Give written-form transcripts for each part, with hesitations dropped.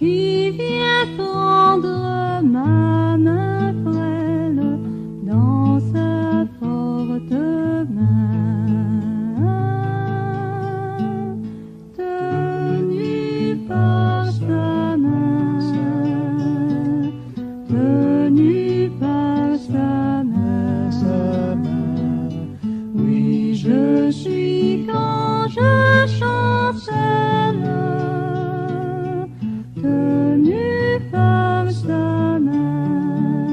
qui vient prendre ma main frêle dans sa forte main, tenue par sa main, tenue par sa main. Oui, je suis quand je chancelle, tenue par sa main.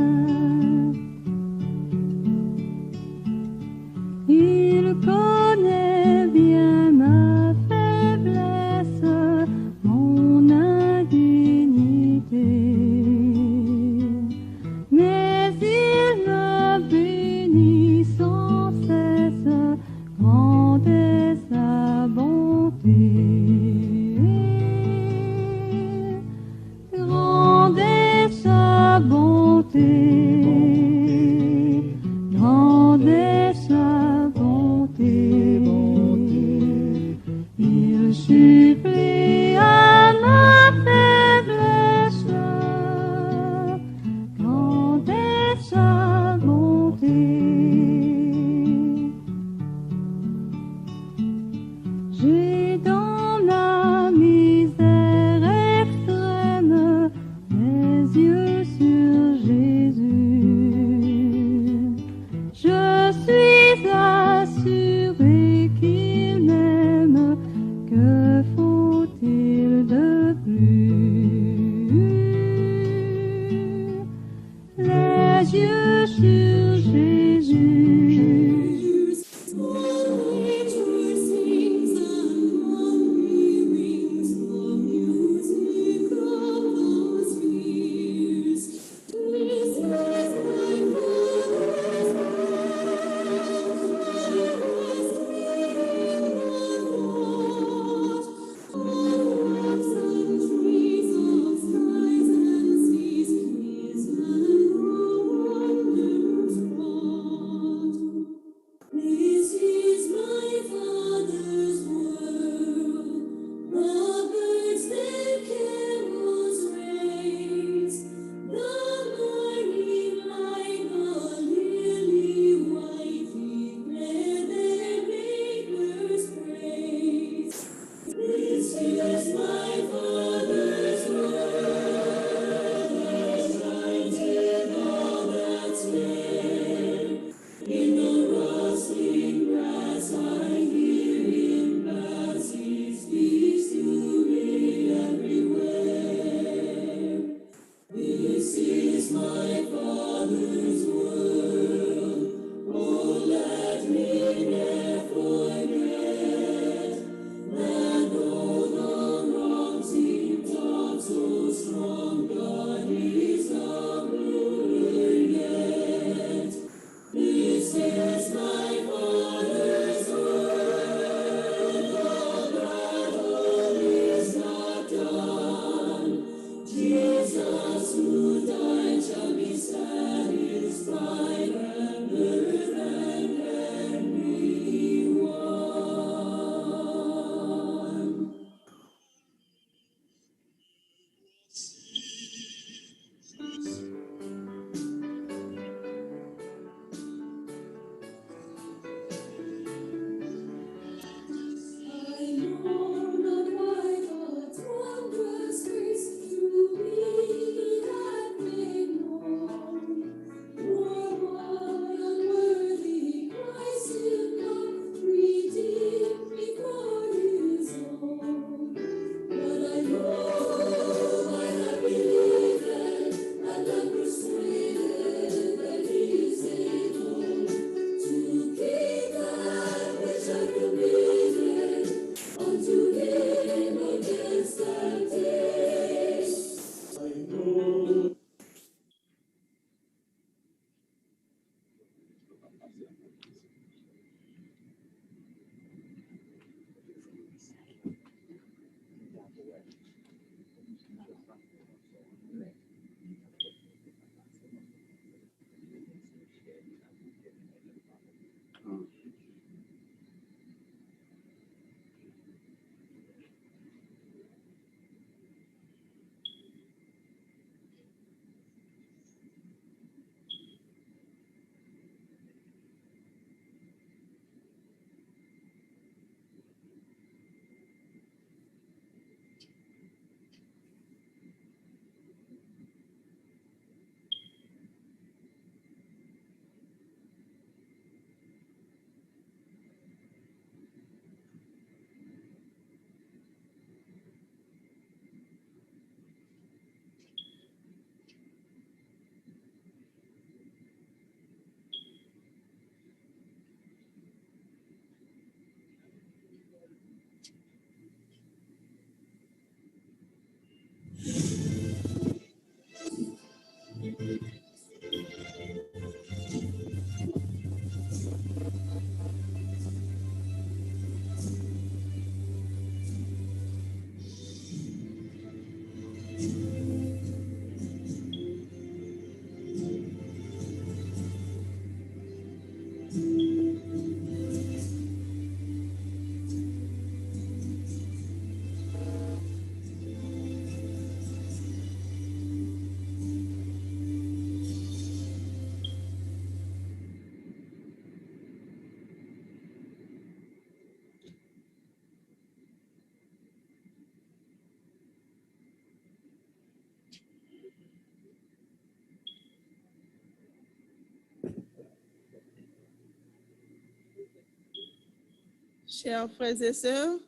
Chers frères et sœurs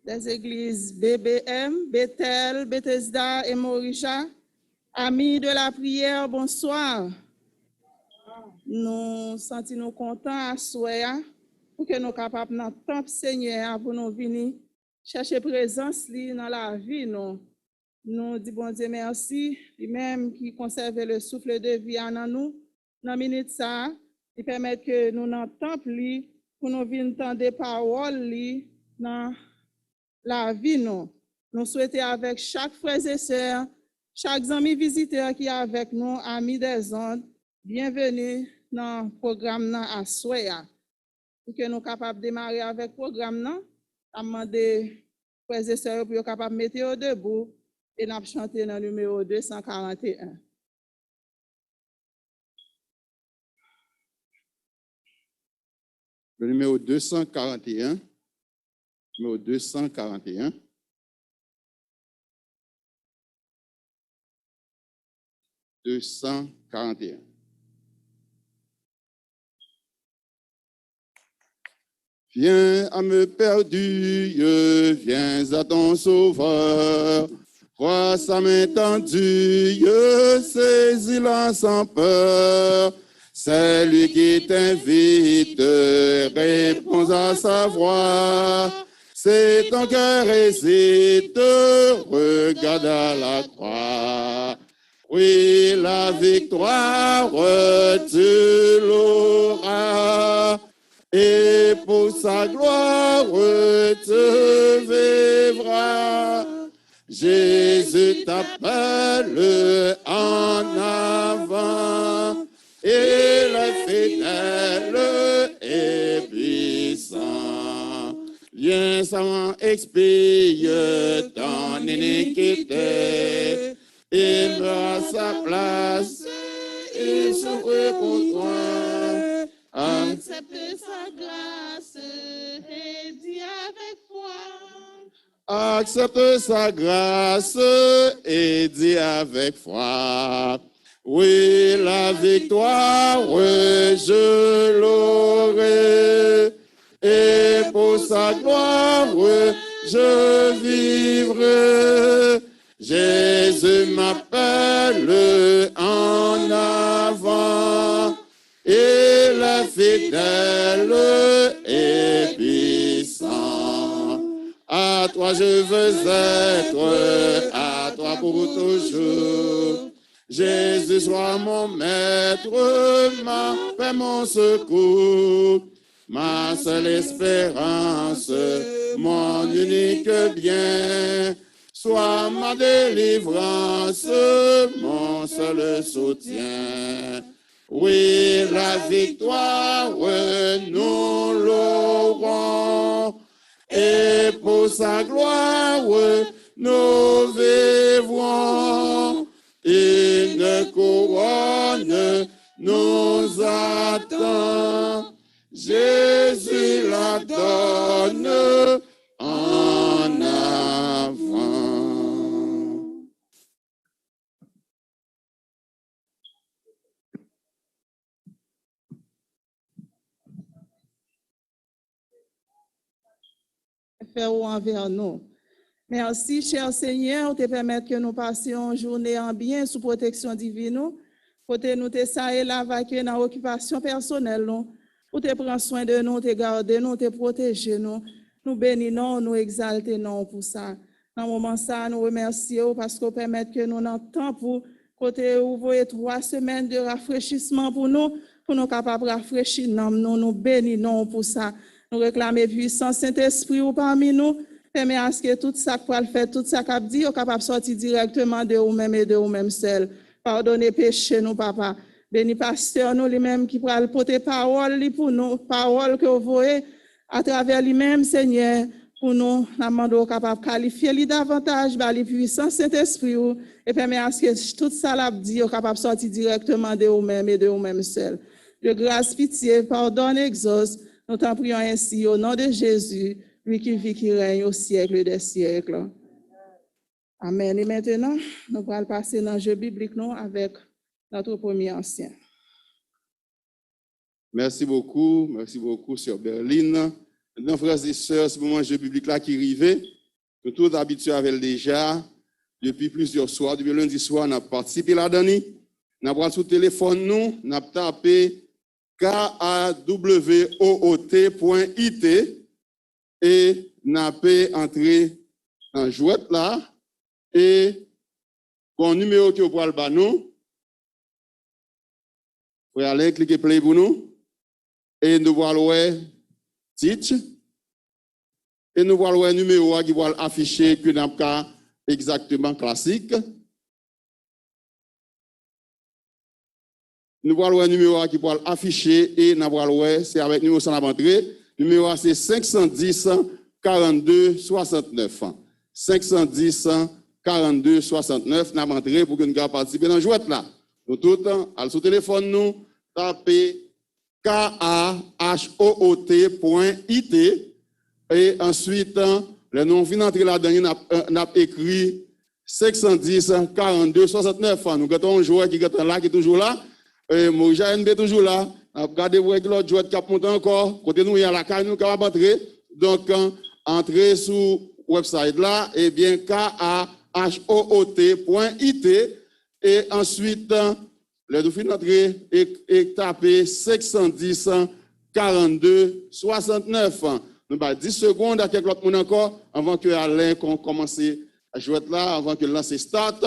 des églises BBM, Bethel, Bethesda et Morisha, amis de la prière, bonsoir. Nous sentons contents à Soya pour que nous soyons capables de temps Seigneur pour nous venir chercher présence dans la vie. Nous disons bon Dieu merci, lui-même qui conserve le souffle de vie en nous. Dans minute ça, il permet que nous n'entendons plus pour nous venir entendre des paroles dans la vie. Nous souhaitons avec chaque frère et sœur, chaque ami visiteur qui est avec nous, amis des ondes, bienvenue dans le programme à Soya. Pour que nous soyons capables de démarrer avec le programme, nous demandons frères et sœurs pour être capables de mettre debout et nous chanter dans le numéro 241. Le numéro 241. Numéro 241. Viens à me perdu, viens à ton sauveur. Crois sa main tendue, saisis-la sans peur. C'est lui qui t'invite, réponds à sa voix. C'est ton cœur hésite, regarde à la croix. Oui, la victoire, tu l'auras. Et pour sa gloire, tu vivras. Jésus t'appelle en avant. Il est fidèle et puissant. Viens sans expie ton iniquité. Il meurt à sa place. Il souffre pour toi. Accepte sa grâce et dis avec foi. Accepte sa grâce et dis avec foi. Oui, la victoire, je l'aurai. Et pour sa gloire, je vivrai. Jésus m'appelle en avant. Il est fidèle et puissant. À toi je veux être, à toi pour toujours. Jésus soit mon maître, ma paix, mon secours, ma seule espérance, mon unique bien. Sois ma délivrance, mon seul soutien. Oui, la victoire, nous l'aurons. Et pour sa gloire, nous vivrons. Une couronne nous attend. Jésus la donne en avant. Faire envers nous. Merci, cher Seigneur, te permettre que nous passions une journée en bien sous protection divine. Pour nous te sailler la vaquer dans l'occupation personnelle. Pour te prendre soin de nous, te garder nous, te protéger nous. Nous bénissons, nous exaltons pour ça. Dans le moment ça, nous remercions parce que vous permettez que nous n'ayons temps pour côté ouvrir 3 semaines de rafraîchissement pour nous capables de rafraîchir nous bénissons pour ça. Nous réclamons puissance Saint-Esprit parmi nous, Permet à ce que tout ça qu'on le fait, tout ça qu'on dit, est capable de sortir directement de vous-même et de vous-même seul. Pardonnez péché nous, papa. Béni pasteur nous lui-même qui pourra porter parole pour nous, parole que vous voyez à travers lui-même, Seigneur, pour nous, nous demandons capable de qualifier lui davantage, par les puissances Saint-Esprit, et permet à ce que tout ça l'a dit, est capable de sortir directement de vous-même et de vous-même seul. De grâce, pitié, pardonne, exauce, nous t'en prions ainsi au nom de Jésus, lui qui vit, qui règne au siècle des siècles. Amen. Et maintenant, nous allons passer dans le jeu biblique non, avec notre premier ancien. Merci beaucoup, Sœur Berline. Maintenant, frères et sœurs, ce moment jeu biblique là qui arrivait, nous tous habitués avec déjà, depuis plusieurs soirs, depuis lundi soir, on a participé là-dedans. On a pris sur le téléphone, nous, on a tapé kawoot.it et on a entré en jouette là et bon numéro que vous pouvez le nous. Vous pouvez aller cliquer play pour nous et nous voir titre et nous voir le numéro qui va afficher que dans le cas exactement classique. Nous voyons le numéro qui va afficher et nous voyons c'est avec numéro sans entrée. Le numéro c'est 510 42 69. 510 42 69. Nous avons entré pour que nous puissions participer dans le jouet là. Nous tous, allez sur le téléphone, nous tapez kawoot.it et ensuite, le nom vient d'entrer là-dedans, nous avons écrit 510 42 69. Nous avons un joueur qui est là, qui est toujours là. Moïja NB toujours là. Regardez l'autre joueur qui a monté encore. Côté nous, il y a la caille, nous avons entrer. Donc, entrez sur le website là, et bien, kawoot.it et ensuite, le nous finissons d'entrer et taper 510 42 69. Nous avons 10 secondes à quelques autres monde encore avant que Alain commence à jouer là, avant que le lance start.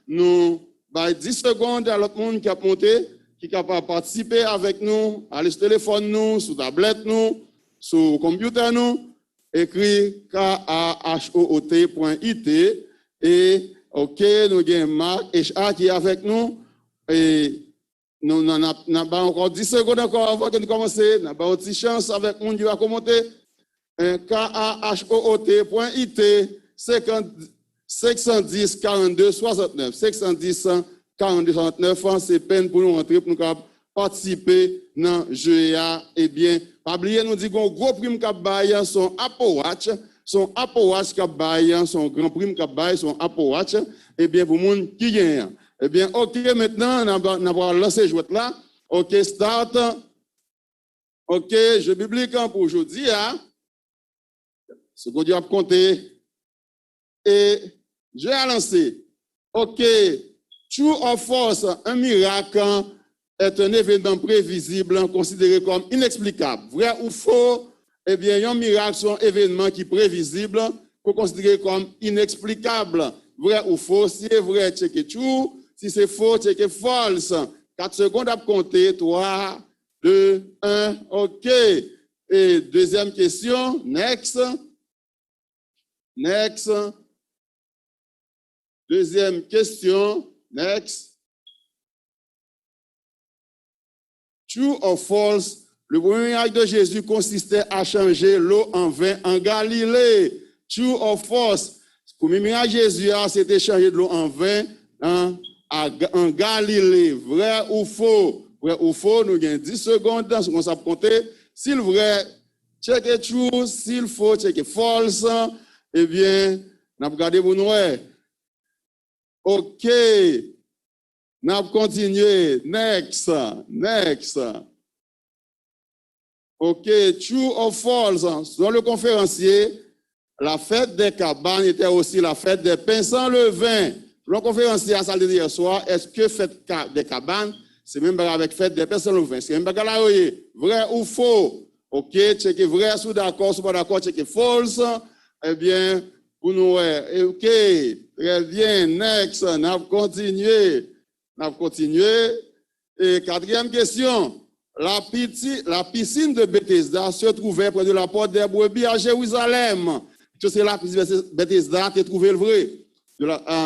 Nous avons 10 secondes à l'autre monde qui a monté, qui est capable de participer avec nous, aller sur le téléphone, nous, sur la tablette, nous, sur le computer, nous, écrit kawoot.it et OK, nous avons Marc HA qui est avec nous et nous avons encore 10 secondes encore avant que nous commencions. Nous avons une petite chance avec le monde qui va commenter. kawoot.it 510 42 69. 510 42 69, c'est peine pour nous rentrer, pour nous participer dans le jeu. Eh bien, pas oublier, nous disons gros prime qui baille son Apple Watch, qui baille son grand prime qui baille son Apple Watch. Eh bien, pour le monde qui gagne. Eh bien, OK, maintenant, on va lancer le jeu là. OK, start. OK, jeu biblique pour aujourd'hui. Ce qu'on dit à compter. Et je vais lancer. OK, true or false, un miracle est un événement prévisible considéré comme inexplicable. Vrai ou faux? Eh bien, un miracle, c'est un événement qui est prévisible, qu'on considère comme inexplicable. Vrai ou faux? Si c'est vrai, check true. Si c'est faux, check false. 4 secondes à compter. 3, 2, 1. OK. Et deuxième question. Next. Next. Deuxième question. Next. True or false? Le premier miracle de Jésus consistait à changer l'eau en vin en Galilée. True or false? Le premier miracle de Jésus, c'était changer de l'eau en vin en Galilée. Vrai ou faux? Vrai ou faux? Nous avons 10 secondes dans ce qu'on s'est compté. S'il est vrai, check it true. S'il faut, check it false. Eh bien, nous avons regardé pour nous. OK. Nous avons continué. Next. Next. OK. True or false? Selon le conférencier, la fête des cabanes était aussi la fête des pains sans levain. Le conférencier a salué hier soir, est-ce que fête des cabanes, c'est même avec fête des pains sans levain? C'est même pas là, vrai ou faux? OK, checkez vrai, sous d'accord, sous pas d'accord, checkez false. Eh bien, pour nous, OK, très bien, next, on a continué. Et quatrième question, la piscine de Bethesda se trouvait près de la porte des brebis à Jérusalem. c'est là, Bethesda, tu as trouvé le vrai.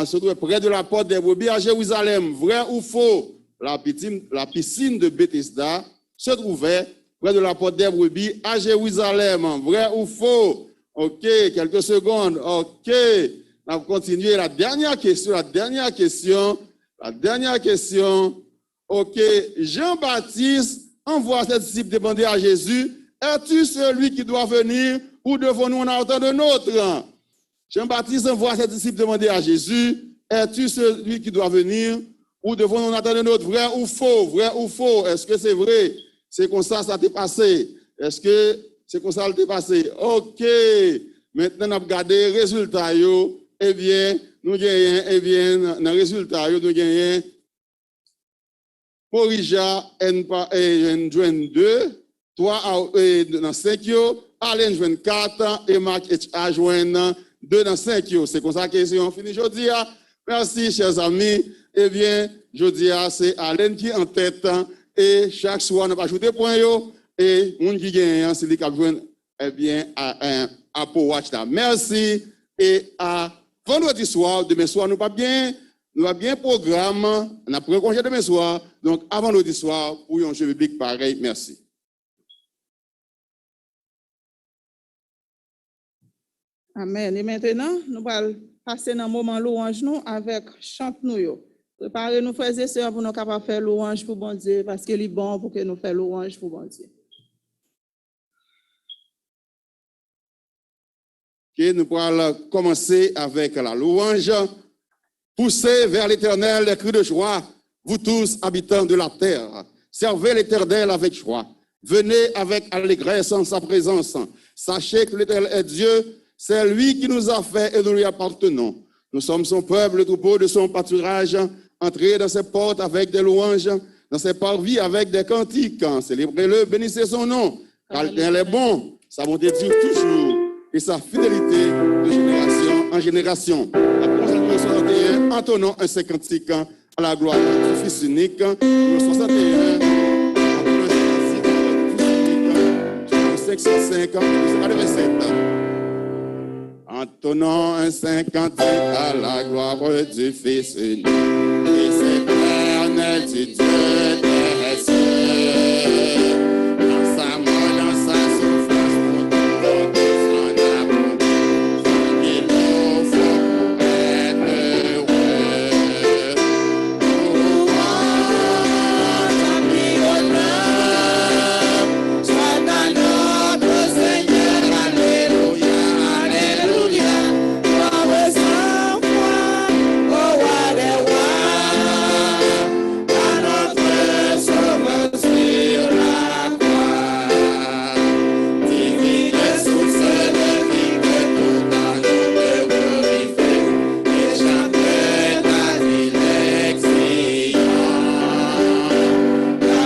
Se trouve près de la porte des brebis à Jérusalem. Vrai ou faux? La piscine de Bethesda se trouvait près de la porte des brebis à Jérusalem. Vrai ou faux? OK, quelques secondes. OK. On va continuer. La dernière question. OK. Jean-Baptiste envoie ses disciples demander à Jésus, es-tu celui qui doit venir ou devons-nous en attendre un autre? Jean-Baptiste envoie ses disciples demander à Jésus, es-tu celui qui doit venir ou devons-nous en attendre un autre? Vrai ou faux? Vrai ou faux? Est-ce que c'est vrai? C'est comme ça t'est passé? Est-ce que c'est comme ça t'est passé? OK. Maintenant, on a regardé les résultats. Eh bien, nous gagnons, dans les résultats, nous gagnons Morija N joint 2, 3 dans 5, Alain joint 4 et Marc H.A. joint 2 dans 5. C'est comme ça que c'est fini aujourd'hui. Merci, chers amis. Eh bien, aujourd'hui, c'est Alain qui est en tête et chaque soir, on n'a pas ajouté point et le monde qui gagne, c'est lui qui a joint, eh bien, à Apple Watch. Merci et à vendredi soir, demain soir, nous pas bien programme, on a pris un congé demain soir, donc avant vendredi soir, pour un jeu public pareil, merci. Amen. Et maintenant, nous allons passer dans un moment louange nous avec chante nous. Préparez-nous, frères et sœurs, pour nous capables de faire louange pour bon Dieu, parce qu'il est bon pour que nous fassions louange pour bon Dieu. Okay, nous allons commencer avec la louange. Poussez vers l'Éternel les cris de joie, vous tous habitants de la terre. Servez l'Éternel avec joie. Venez avec allégresse en sa présence. Sachez que l'Éternel est Dieu, c'est lui qui nous a fait et nous lui appartenons. Nous sommes son peuple, le troupeau de son pâturage. Entrez dans ses portes avec des louanges, dans ses parvis avec des cantiques. Célébrez-le, bénissez son nom. Car l'Éternel est bon, sa bonté dure toujours et sa fidélité de génération en génération. Après 61, entonnons un 50 à la gloire du Fils unique. 61, 505, 27. Entonnons un 50 à la gloire du Fils unique. Et c'est l'éternel du Dieu des cieux. Dans sa mort, dans sa souffrance, pour nous son amour, il nous faut pour être heureux. Louange, et honneur, soit à notre Seigneur, alléluia, alléluia. Gloire sans foi, au roi des rois, à notre Sauveur sur la croix. Divine source de vie que tout en nous de glorifier, et chanter ta dilection.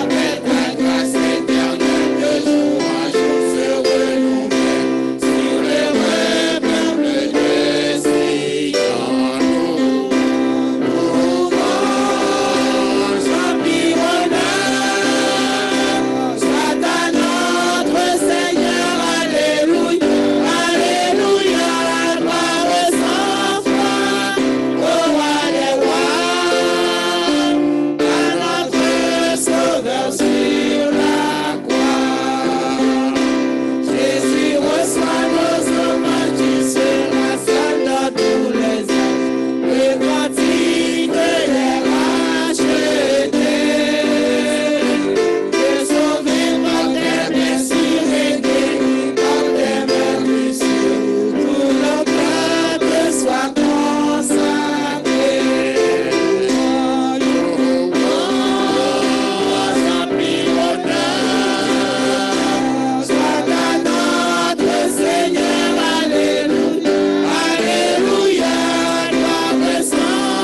Avec ta grâce éternelle de jour en jour se renouvelle sur le peuple de Sion. Louange, puis honneur, soit à notre Seigneur, alléluia, alléluia, gloire sans foi, au roi des rois, à notre Sauveur sur la croix. Jésus reçoit nos hommages, tu seras seul dans tous les âges, le cantique les rachetés, de sauver par tes blessures et guérir par tes meurtrissures, tout le peuple soit consacré. Louange, puis honneur, soit à notre Seigneur, alléluia, alléluia, gloire sans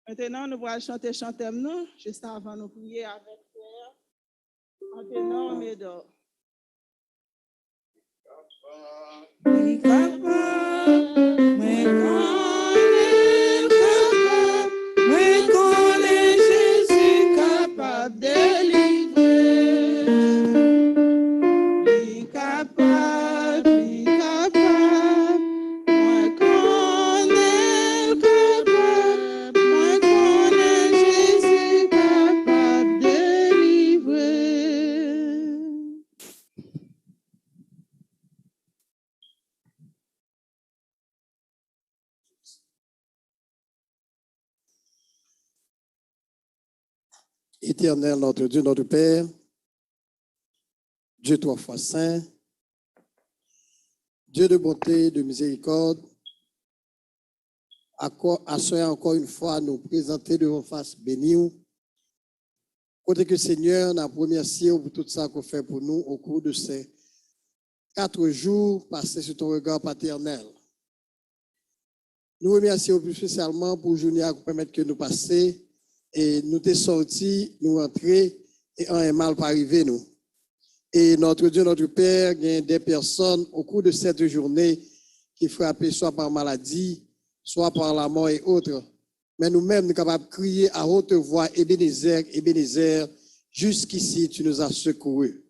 Maintenant, nous allons chanter nous, juste avant nous prier avec Pierre. En tenant, mais d'or. Jésus capable de délivrer. Capable. Moi connais capable. Moi connais Jésus capable de délivrer. Éternel, notre Dieu, notre Père, Dieu trois fois saint, Dieu de bonté, de miséricorde, à soi encore une fois nous présenter devant face bénie. Côté que Seigneur, nous remercions pour tout ça qu'on fait pour nous au cours de ces 4 jours passés sur ton regard paternel. Nous remercions plus spécialement pour journée à permettre que nous passions et nous t'es sortis, nous rentrer et un mal pas arrivé nous. Et notre Dieu, notre Père, il y a des personnes au cours de cette journée qui frappent soit par maladie, soit par la mort et autres. Mais nous-mêmes, nous sommes capables de crier à haute voix, Ebenezer, Ebenezer, jusqu'ici tu nous as secourus.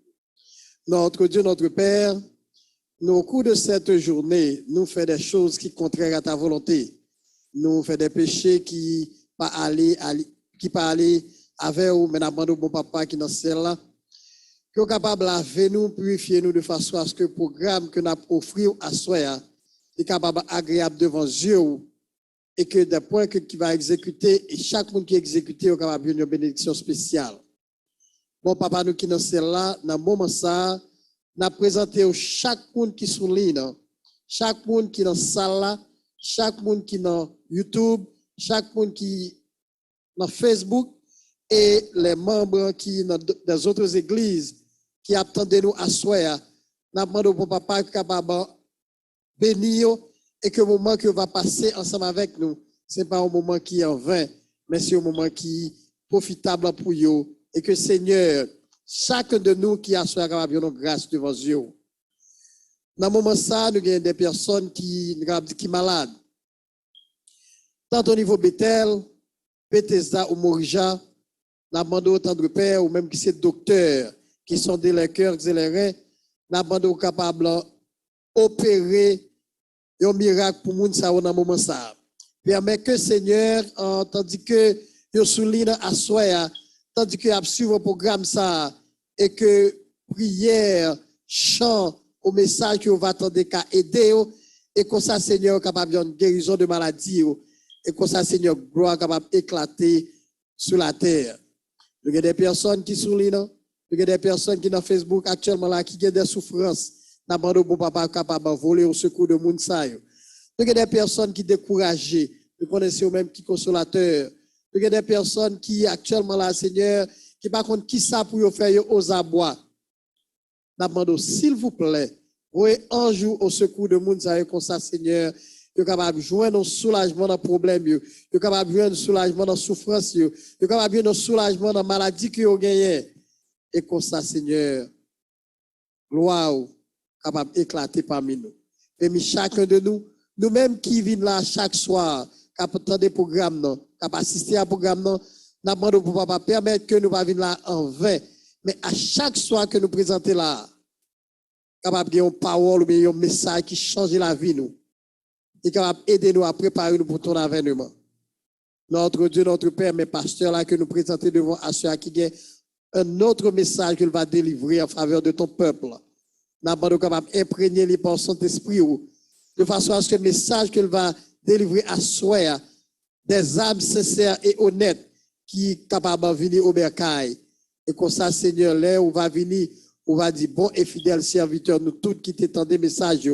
Notre Dieu, notre Père, nous, au cours de cette journée, nous faisons des choses qui sont contraires à ta volonté. Nous faisons des péchés qui pas aller avec vous, mais nous bon papa qui est dans celle-là, qui est capable de laver nous, purifier nous de façon à ce que le programme que nous offrons à soi est capable agréable devant Dieu et que des points qui va exécuter et chaque monde qui exécuté est capable de une bénédiction spéciale. Bon papa, nous qui dans celle-là, dans le moment ça, nous avons présenté chaque monde qui est sur ligne, chaque monde qui est dans la salle, chaque monde qui est dans YouTube, chaque monde qui est dans Facebook et les membres qui sont dans des autres églises qui attendent nous à soi. Nous demandons pour papa capable de bénir et que le moment que va passer ensemble avec nous, ce n'est pas un moment qui est en vain, mais c'est un moment qui est profitable pour vous. Et que Seigneur, chacun de nous qui a soi capable de grâce devant Dieu. Dans ce moment ça, nous avons des personnes qui sont malades. Tant au niveau Bethel, Bethesda ou Morija, nous demandons autant de pères ou même qui sont docteurs, qui sont des cœurs et les reins, nous demandons capables d'opérer un miracle pour nous dans ce moment ça. Permet que Seigneur, tandis que nous soulignons à soi, tandis que nous suivons le programme ça, et que prière, chant, au message que vous attendez qu'à aider, et que ça, Seigneur, capable de guérison de maladie, et que ça, Seigneur, gloire capable d'éclater sur la terre. Il y a des personnes qui soulignent, il y a des personnes qui dans Facebook actuellement là, qui ont des souffrances. N'abandonne bon papa capable de voler au secours de Mounsaï. Il y a des personnes qui découragées. Nous connaissons même qui consolateur. Il y a des personnes qui actuellement là, Seigneur, qui par contre qui ça pour faire aux abois. N'abandonne s'il vous plaît, voyez un jour au secours de Mounsaï comme ça, Seigneur. Vous êtes capable de joindre un soulagement dans le problème. Vous êtes capable de joindre un soulagement dans la souffrance. Vous êtes capable de joindre un soulagement dans la maladie que vous avez gagnée. Et comme ça, Seigneur, gloire capable d'éclater parmi nous. Et chacun de nous, nous-mêmes qui vivons là chaque soir, qui attendons des programmes, qui assistons à programme, nous demandons pour papa permettre que nous ne vivons là en vain. Mais à chaque soir que nous présentons là, capable de une parole ou un message qui change la vie nous. Et capable d'aider nous à préparer nous pour ton avènement. Notre Dieu, notre Père, mes pasteurs là que nous présentons devant à ceux qui ont un autre message qu'il va délivrer en faveur de ton peuple. Nous sommes capables d'imprégner les par son esprit de façon à ce que le message qu'il va délivrer à soi, des âmes sincères et honnêtes qui sont capables de venir au bercail. Et comme ça, Seigneur, là, on va venir, on va dire, bon et fidèle serviteur, nous tous qui t'étendent des messages,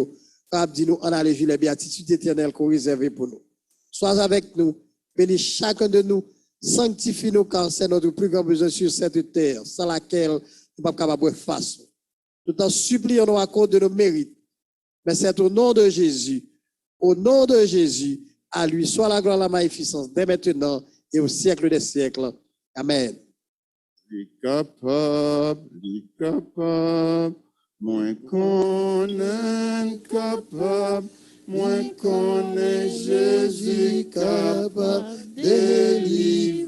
capable de nous en aller vivre les béatitudes éternelles qu'on réserve pour nous. Sois avec nous, bénis chacun de nous, sanctifie-nous car c'est notre plus grand besoin sur cette terre, sans laquelle nous ne sommes pas capables de faire face. Nous t'en supplions à cause de nos mérites. Mais c'est au nom de Jésus, à lui soit la gloire, la magnificence, dès maintenant et au siècle des siècles. Amen. Li capable, moins qu'on est capable, moins qu'on est Jésus capable de délivrer.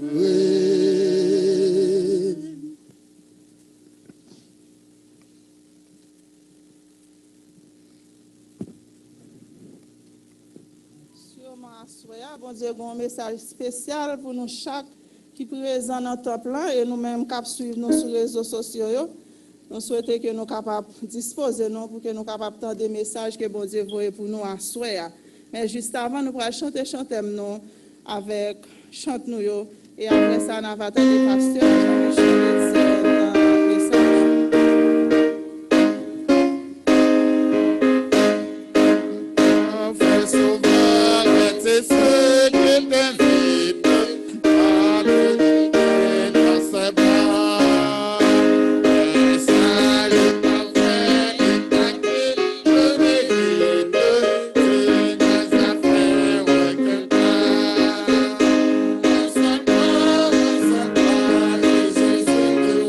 Bon Dieu, un message spécial pour nous chaque qui présent dans notre plan et nous-mêmes qui suivons nous sur les réseaux sociaux. Nous souhaitons que nous soyons capables de disposer nous pour que nous soyons capables de des messages que bon Dieu voit pour nous à soir. Mais juste avant, nous allons chanter nous avec chante nous et après ça, nous allons attendre les pasteurs Jean-Michel dans le message. C'est ce qui t'invite à te dans ses bras. Un salut parfait et tranquille, le mérite, c'est nos affaires quelque part. On s'en va, et Jésus nous revient. On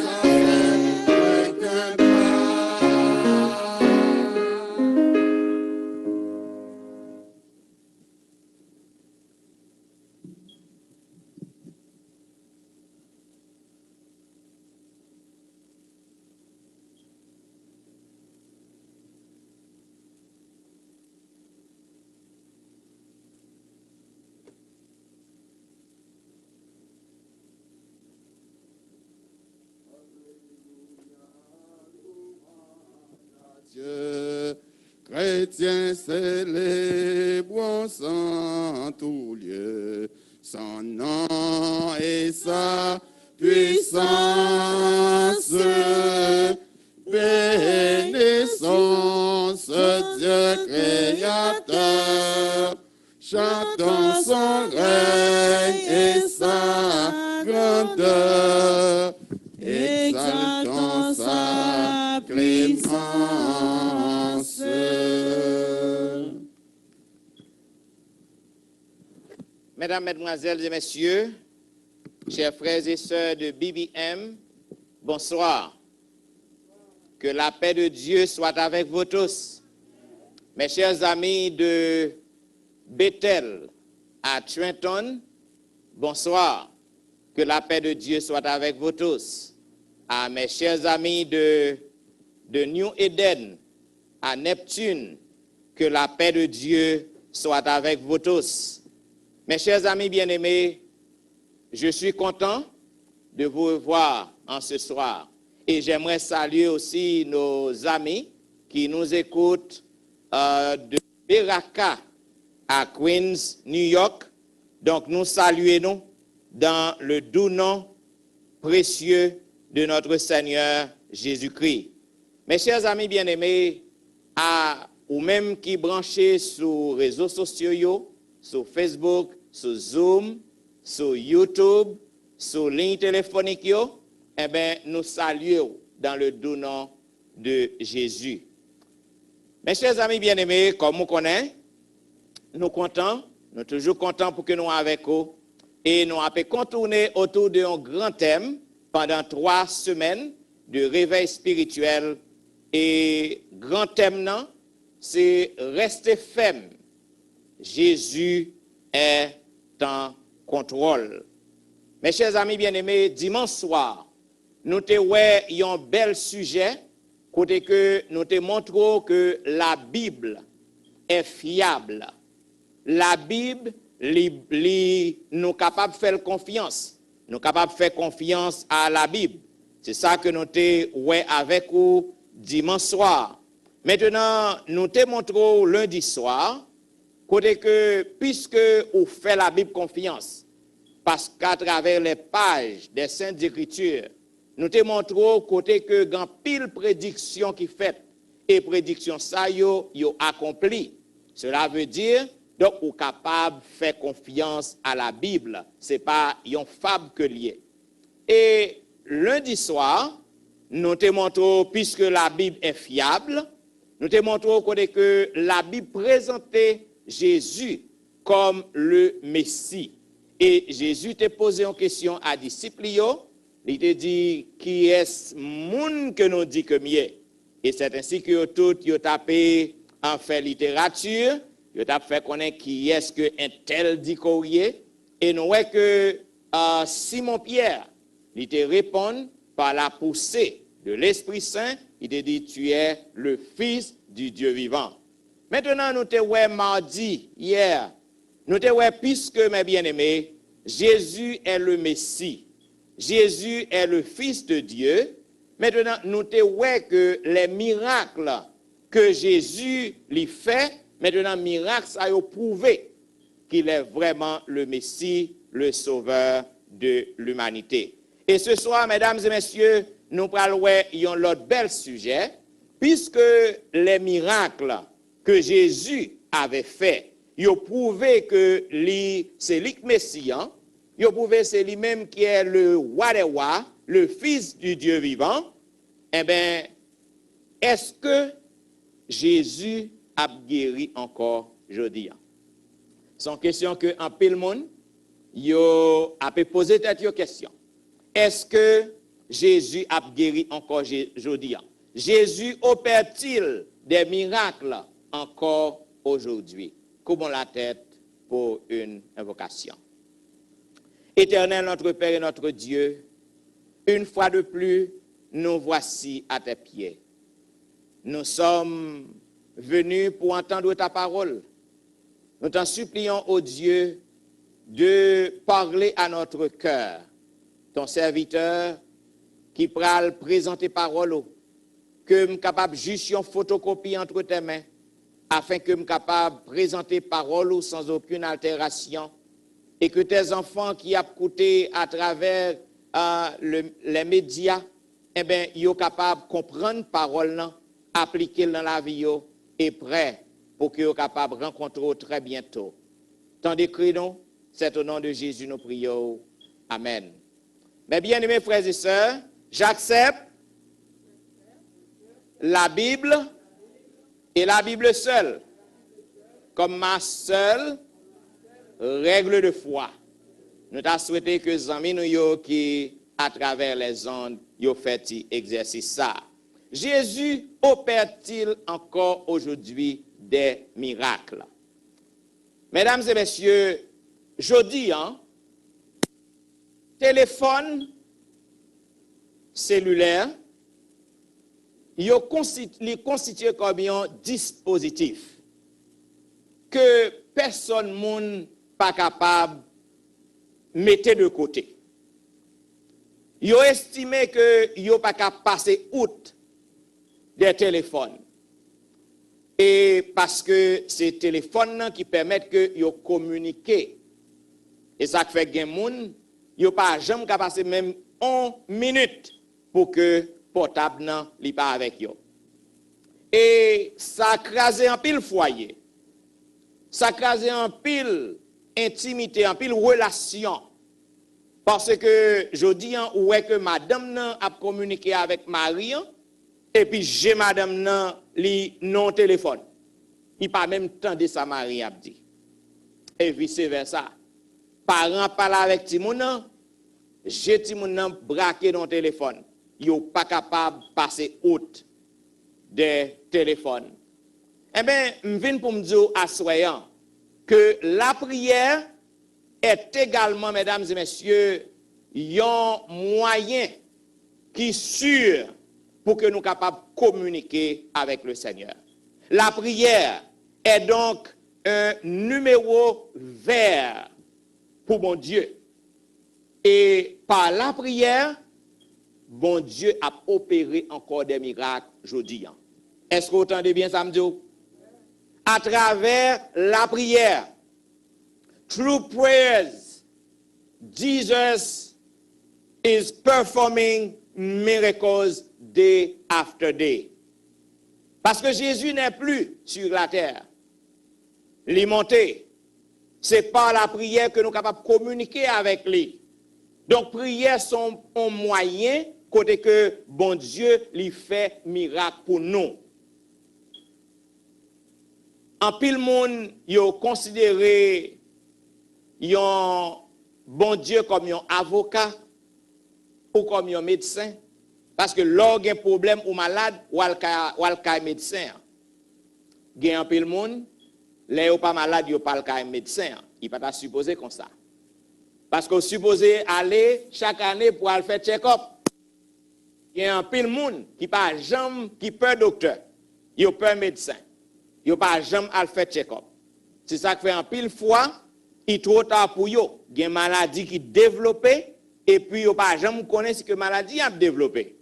s'en sait pas. Dieu, chrétiens célébrons en tout lieu son nom et sa puissance. Bénissons ce Dieu créateur, chantons son règne et sa grandeur, exaltons sa clémence. Mesdames, Mesdemoiselles et Messieurs, chers frères et sœurs de BBM, bonsoir. Que la paix de Dieu soit avec vous tous. Mes chers amis de Bethel à Trenton, bonsoir. Que la paix de Dieu soit avec vous tous. À mes chers amis de New Eden à Neptune, que la paix de Dieu soit avec vous tous. Mes chers amis bien-aimés, je suis content de vous revoir en ce soir. Et j'aimerais saluer aussi nos amis qui nous écoutent de Beraka à Queens, New York. Donc nous saluons dans le doux nom précieux de notre Seigneur Jésus-Christ. Mes chers amis bien-aimés, ou même qui branchez sur les réseaux sociaux, sur Facebook, sur Zoom, sur YouTube, sur ligne téléphonique, eh bien, nous saluons dans le doux nom de Jésus. Mes chers amis bien-aimés, comme vous connaissez, nous toujours contents pour que nous avec vous et nous avons contourné autour d'un grand thème pendant 3 semaines de réveil spirituel. Et grand thème, non, c'est rester ferme. Jésus est en contrôle. Mes chers amis bien-aimés, dimanche soir, nous avons un bel sujet, côté que nous te montrons que la Bible est fiable. La Bible, nous sommes capables de faire confiance. Nous sommes capables de faire confiance à la Bible. C'est ça que nous te avec vous dimanche soir. Maintenant, nous te montrons lundi soir, côté que, puisque vous faites la Bible confiance, parce qu'à travers les pages des Saintes Écritures, nous te montrons côté que grand pile prédiction qui fait et prédiction ça yo accompli. Cela veut dire donc vous capable de faire confiance à la Bible, c'est pas une fable que lié. Et lundi soir, nous te montrons, puisque la Bible est fiable, nous te montrons que la Bible présentait Jésus comme le Messie. Et Jésus t'a posé une question à disciples, il te dit, qui est-ce monde que nous dit que mieux? Et c'est ainsi que tout, ils ont tapé en fait littérature, ils ont fait connaître qui est-ce que un tel dit courrier. Et nous voyons que Simon-Pierre, il te répond par la poussée de l'Esprit Saint, il te dit, tu es le Fils du Dieu vivant. Maintenant, nous te voyons mardi, hier, nous te voyons, puisque, mes bien-aimés, Jésus est le Messie, Jésus est le Fils de Dieu. Maintenant, nous te voyons que les miracles que Jésus lui fait, maintenant, miracles, ça a prouvé qu'il est vraiment le Messie, le Sauveur de l'humanité. Et ce soir, mesdames et messieurs, nous parlons d'un autre bel sujet, puisque les miracles que Jésus avait fait, il a prouvé que c'est lui le Messie, il a prouvé que c'est lui-même qui est le roi des rois, le Fils du Dieu vivant. Eh bien, est-ce que Jésus a guéri encore aujourd'hui? C'est une question que en pile monde, yo a posé cette question. Est-ce que Jésus a guéri encore aujourd'hui? Jésus opère-t-il des miracles encore aujourd'hui? Courbons la tête pour une invocation. Éternel, notre Père et notre Dieu, une fois de plus, nous voici à tes pieds. Nous sommes venus pour entendre ta parole. Nous t'en supplions, ô Dieu, de parler à notre cœur. Ton serviteur qui pral présenter parole, que je capable juste une photocopie entre tes mains, afin que je capable présenter parole sans aucune altération, et que tes enfants qui ont écouté à travers les médias, eh bien, ils sont capables de comprendre parole, appliquer dans la vie, et prêts pour qu'ils soient capables de rencontrer très bientôt. Tant d'écrits-nous, c'est au nom de Jésus nous prions. Amen. Mes bien-aimés frères et sœurs, j'accepte la Bible et la Bible seule comme ma seule règle de foi. Nous t'avons souhaité que les amis nous qui, à travers les ondes, ont fait exercice ça. Jésus opère-t-il encore aujourd'hui des miracles? Mesdames et messieurs, je dis, téléphone cellulaire, il est constitué comme un dispositif que personne n'est pas capable de mettre de côté. Il a estimé que il n'est pas capable de passer outre des téléphones. Et parce que c'est les téléphones qui permettent que ils communiquent. Et ça fait que les gens ne pas jamais passer même 1 minute pour que portable ne pas avec eux. Et ça a crasé en pile foyer. Ça a crasé en pile intimité, en pile relation. Parce que je dis ouais que madame a communiqué avec Marie et puis j'ai madame li non téléphone. Il pas même tendé ça Marie a dit. Et vice versa. Parents parlent avec Timoun, j'ai Timoun braqué dans le téléphone. Ils sont pas capable de passer outre des téléphones. Eh bien, je viens pour me dire à soyant que la prière est également, mesdames et messieurs, un moyen qui est sûr pour que nous soyons capables de communiquer avec le Seigneur. La prière est donc un numéro vert pour mon Dieu. Et par la prière, bon Dieu a opéré encore des miracles aujourd'hui. Est-ce que vous entendez bien ça, m'dou? À travers la prière, through prayers, Jesus is performing miracles day after day. Parce que Jésus n'est plus sur la terre. Il est monté. C'est par la prière que nous sommes capables de communiquer avec lui. Donc, prière sont un moyen côté que bon Dieu lui fait miracle pour nous. En pile monde, yo considéré yon bon Dieu comme un avocat ou comme un médecin. Parce que lorsqu'il y a un problème ou malade, ou al ka médecin. Il y a un pile monde, les ou pas malade, yo pas le médecin. Il pas supposé comme ça. Parce que supposé aller chaque année pour aller faire check-up. Il y a un pile monde qui pas jamais qui peur docteur, il peur médecin. Il pas jamais aller faire check-up. C'est ça que fait un pile fois, il trop tard pour yo. Il y a une maladie qui développée et puis il pas jamais connaît ce que maladie a développé.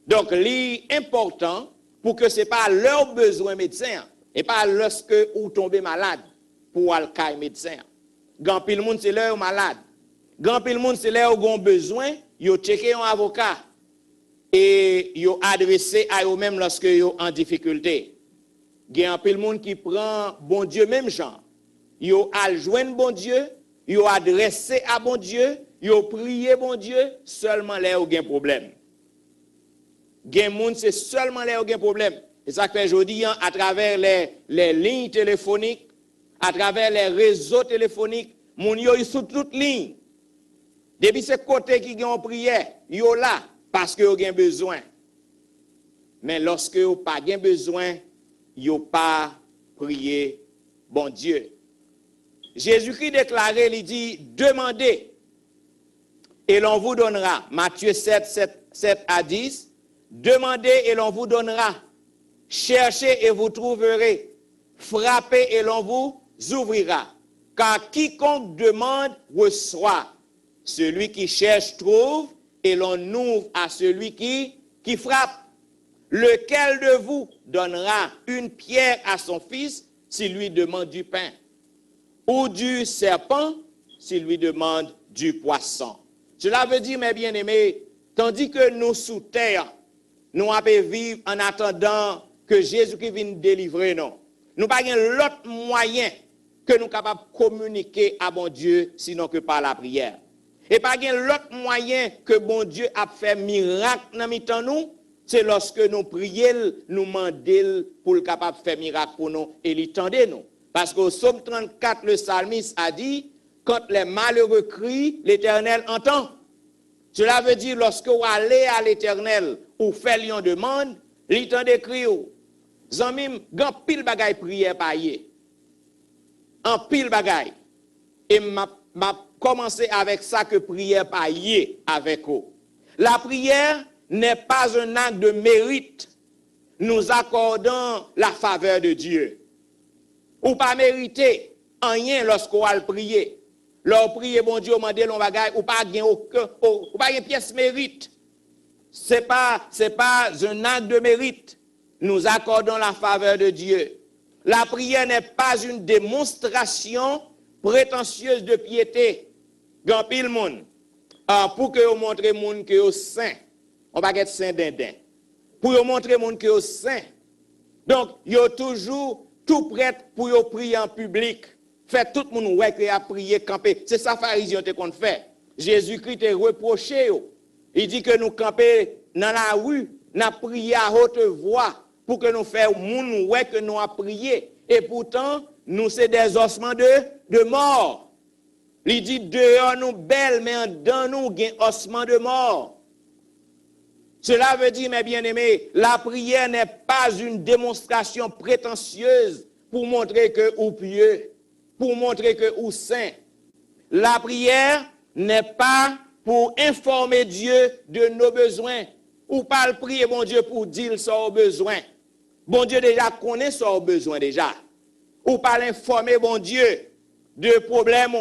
Donc l'important pour que c'est pas leur besoin médecin et pas lorsque ou tomber malade pour aller chez médecin. Grand pile monde c'est leur malade. Grand pile monde c'est leur ont besoin, yo checker un avocat et yo adressé à eux même lorsque yo en difficulté. Il y a un pile monde qui prend bon Dieu même genre. Yo al joindre bon Dieu, yo adressé à bon Dieu, yo prier bon Dieu seulement là où il y a un problème. Gen moun c'est seulement là où il y a un problème. Et ça fait aujourd'hui à travers les lignes téléphoniques, à travers les réseaux téléphoniques, moun yo sous toute ligne. Depuis ce côté qui ont prière, yo là parce que yo gen besoin. Mais lorsque yo pas gen besoin, yo pas prier bon Dieu. Jésus-Christ déclarait, il dit, demandez et l'on vous donnera. Matthieu 7 à 10. Demandez et l'on vous donnera. Cherchez et vous trouverez. Frappez et l'on vous ouvrira. Car quiconque demande reçoit. Celui qui cherche trouve et l'on ouvre à celui qui frappe. Lequel de vous donnera une pierre à son fils s'il lui demande du pain? Ou du serpent s'il lui demande du poisson? Cela veut dire, mes bien-aimés, tandis que nous sous terre, nous avons vivre en attendant que Jésus-Christ vienne délivrer nous. Nous n'avons pas l'autre moyen que nous sommes capables de communiquer à bon Dieu, sinon que par la prière. Et pas l'autre moyen que bon Dieu a fait miracle dans nous, c'est lorsque nous prions, nous demandons pour le capable de faire miracle pour nous et il tendez nous. Parce qu'au psaume 34, le psalmiste a dit, quand les malheureux crient, l'Éternel entend. Cela veut dire, lorsque vous allez à l'Éternel ou faites une demande, il tend des cris. Zanmim, gan pile bagay prière paye. En pile bagay. Et m'a commencé avec ça que prière paye avec vous. La prière n'est pas un acte de mérite. Nous accordons la faveur de Dieu. Ou pas mériter rien lorsqu'on va prier. Lorsqu'on prie, bon Dieu, demandez l'on bagay, ou pas gain aucun, ou pas une pièce mérite. C'est pas un acte de mérite. Nous accordons la faveur de Dieu. La prière n'est pas une démonstration prétentieuse de piété. Grand pile monde. Pour que vous montrez monde que vous saint. On va être saint dindin. Pour vous montrer monde que vous saint. Donc, vous toujours tout prêt pour vous prier en public. Fait tout le monde ouais que a prié camper. C'est ça pharisien te qu'on fait. Jésus-Christ est reproché. Il dit que nous camper dans la rue, n'a prié à haute voix pour que nous fassions moun ouais que nous a prié. Et pourtant, nous c'est des ossements de mort. Il dit dehors nous belles mais dans nous gain ossements de mort. Cela veut dire, mes bien-aimés, la prière n'est pas une démonstration prétentieuse pour montrer que ou pieux, pour montrer que ou saint. La prière n'est pas pour informer Dieu de nos besoins, ou pas le prier bon Dieu pour dire son besoin. Bon Dieu déjà connaît son besoin déjà. Ou pas l'informer bon Dieu de problèmes.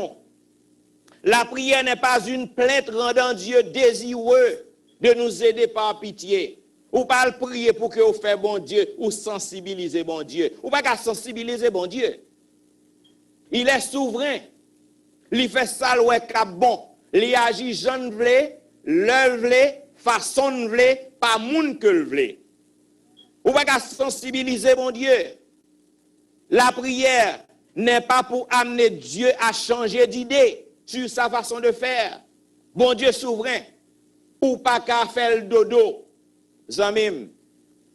La prière n'est pas une plainte rendant Dieu désireux de nous aider par pitié. Ou pas le prier pour que vous fassiez bon Dieu, ou sensibiliser bon Dieu. Ou pas qu'à sensibiliser bon Dieu. Il est souverain. Il fait ça le cap bon. Il agit jeune vlé, l'œuvre vlé, façon vlé, pas moun que le vlé. Ou pas qu'à sensibiliser bon Dieu. La prière n'est pas pour amener Dieu à changer d'idée sur sa façon de faire. Bon Dieu souverain, ou pas qu'à faire le dodo, zamim.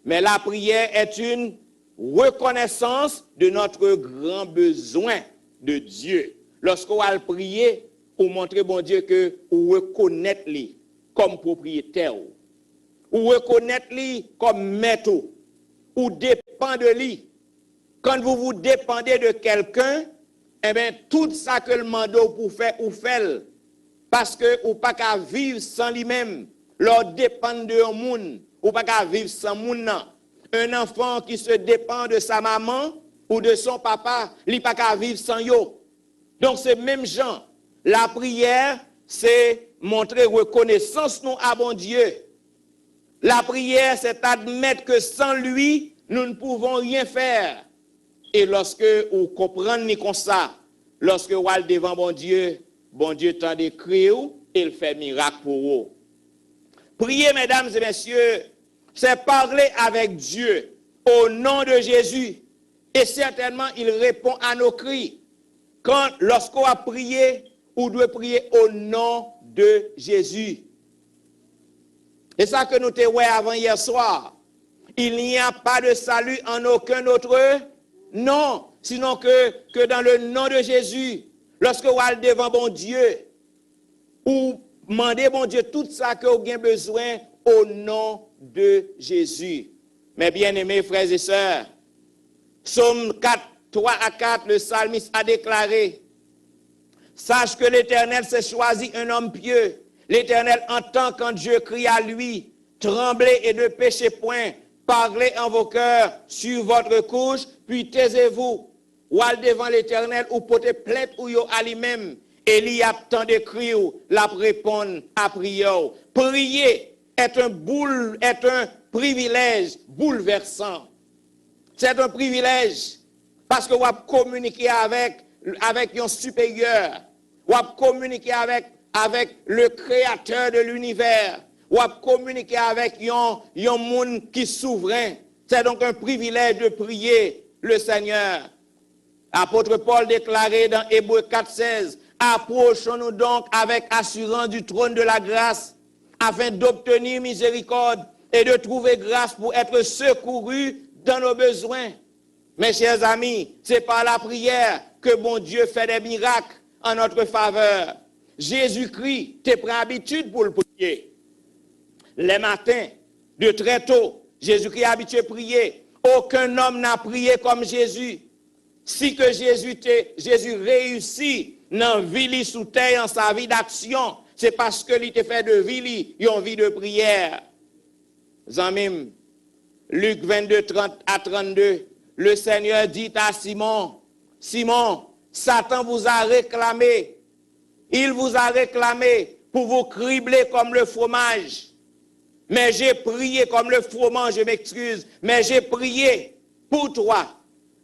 Mais la prière est une reconnaissance de notre grand besoin de Dieu. Lorsqu'on va prier, pour montrer bon Dieu que ou reconnaître lui comme propriétaire, ou reconnaître lui comme maître, ou dépend de lui. Quand vous dépendez de quelqu'un, eh bien, tout ça que le mandat pour faire, ou fait, parce que ou pas qu'à vivre sans lui-même, leur dépend de un monde, ou pas qu'à vivre sans monde. Un enfant qui se dépend de sa maman ou de son papa, il pas qu'à vivre sans yo. Donc c'est même gens. La prière, c'est montrer reconnaissance nous à bon Dieu. La prière, c'est admettre que sans lui, nous ne pouvons rien faire. Et lorsque vous comprenez comme ça, lorsque vous allez devant bon Dieu tend d'écrire et il fait miracle pour vous. Prier, mesdames et messieurs, c'est parler avec Dieu au nom de Jésus. Et certainement, il répond à nos cris. Lorsqu'on a prié, on doit prier au nom de Jésus. C'est ça que nous te voyons avant hier soir. Il n'y a pas de salut en aucun autre nom, sinon que dans le nom de Jésus. Lorsque vous allez devant bon Dieu, ou demandez bon Dieu tout ça que vous avez besoin au nom de Jésus. Mes bien-aimés frères et sœurs, Psaume 4, 3 à 4, le psalmiste a déclaré: sache que l'Éternel s'est choisi un homme pieux. L'Éternel entend quand Dieu crie à lui. Tremblez et ne péchez point. Parlez en vos cœurs sur votre couche, puis taisez-vous. Ou al devant l'Éternel, ou portez plainte ou yo à lui-même. Et il y a tant de cris, la répondre à prière. Prier est un privilège bouleversant. C'est un privilège parce que vous communiquer avec un supérieur, vous communiquer avec le créateur de l'univers, vous communiquer avec un monde qui est souverain. C'est donc un privilège de prier le Seigneur. Apôtre Paul déclarait dans Hébreux 4,16, approchons-nous donc avec assurance du trône de la grâce, afin d'obtenir miséricorde et de trouver grâce pour être secourus dans nos besoins. Mes chers amis, c'est par la prière que bon Dieu fait des miracles en notre faveur. Jésus-Christ, tu prends habitude pour le prier. Les matins, de très tôt, Jésus-Christ est habitué à prier. Aucun homme n'a prié comme Jésus. Si que Jésus réussit dans la vie sous terre, en sa vie d'action, c'est parce que il te fait de vie, une vie de prière. Zamim, Luc 22, 30 à 32, le Seigneur dit à Simon, Simon, Satan vous a réclamé. Il vous a réclamé pour vous cribler comme le fromage. Mais j'ai prié comme le fromage, je m'excuse, mais j'ai prié pour toi,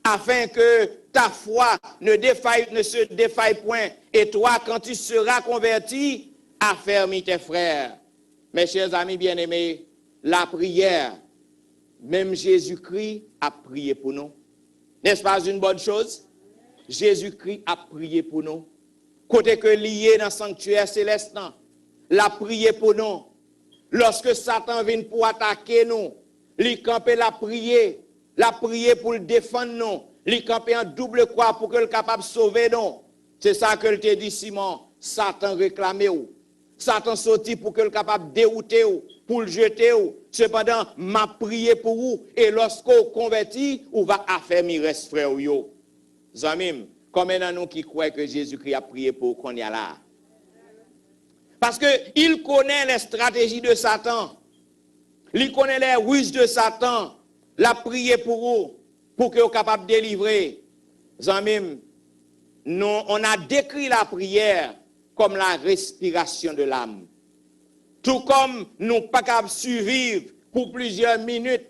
afin que ta foi ne se défaille point. Et toi, quand tu seras converti, affermis tes frères. Mes chers amis bien-aimés, la prière, même Jésus-Christ a prié pour nous. N'est-ce pas une bonne chose? Jésus-Christ a prié pour nous. Côté que lié dans le sanctuaire céleste, l'a prié pour nous. Lorsque Satan vient pour attaquer nous, il campait la prier pour le défendre nous. Il campait en double croix pour que le capable de sauver nous. C'est ça que le te dit Simon. Satan réclamait ou. Satan sorti pour que le capable de dérouter ou, pour le jeter ou. Cependant, m'a prié pour vous. Et lorsqu'on convertit, on va affermir les frères yo. Zamim, combien de nous qui croient que Jésus-Christ a prié pour qu'on y a là? Parce qu'il connaît les stratégies de Satan. Il connaît les ruses de Satan. La prié pour vous, pour que vous soyez capable de délivrer. Zamim, on a décrit la prière comme la respiration de l'âme. Tout comme nous ne sommes pas capables de survivre pour plusieurs minutes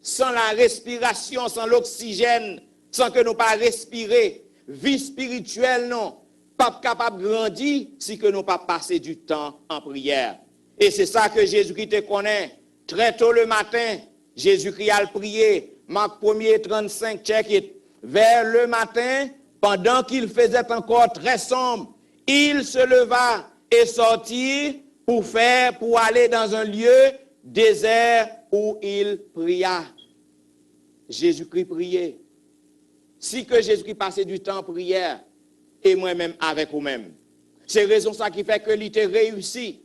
sans la respiration, sans l'oxygène, sans que nous pas respirer. Vie spirituelle, non. Pas capable de grandir si que nous pas passer du temps en prière. Et c'est ça que Jésus-Christ te connaît. Très tôt le matin, Jésus-Christ a prié. Marc 1er 35, check it. Vers le matin, pendant qu'il faisait encore très sombre, il se leva et sortir pour aller dans un lieu désert où il pria. Jésus-Christ priait. Si que Jésus-Christ passait du temps en prière, et moi-même avec vous-même. C'est raison ça qui fait que l'ité réussi.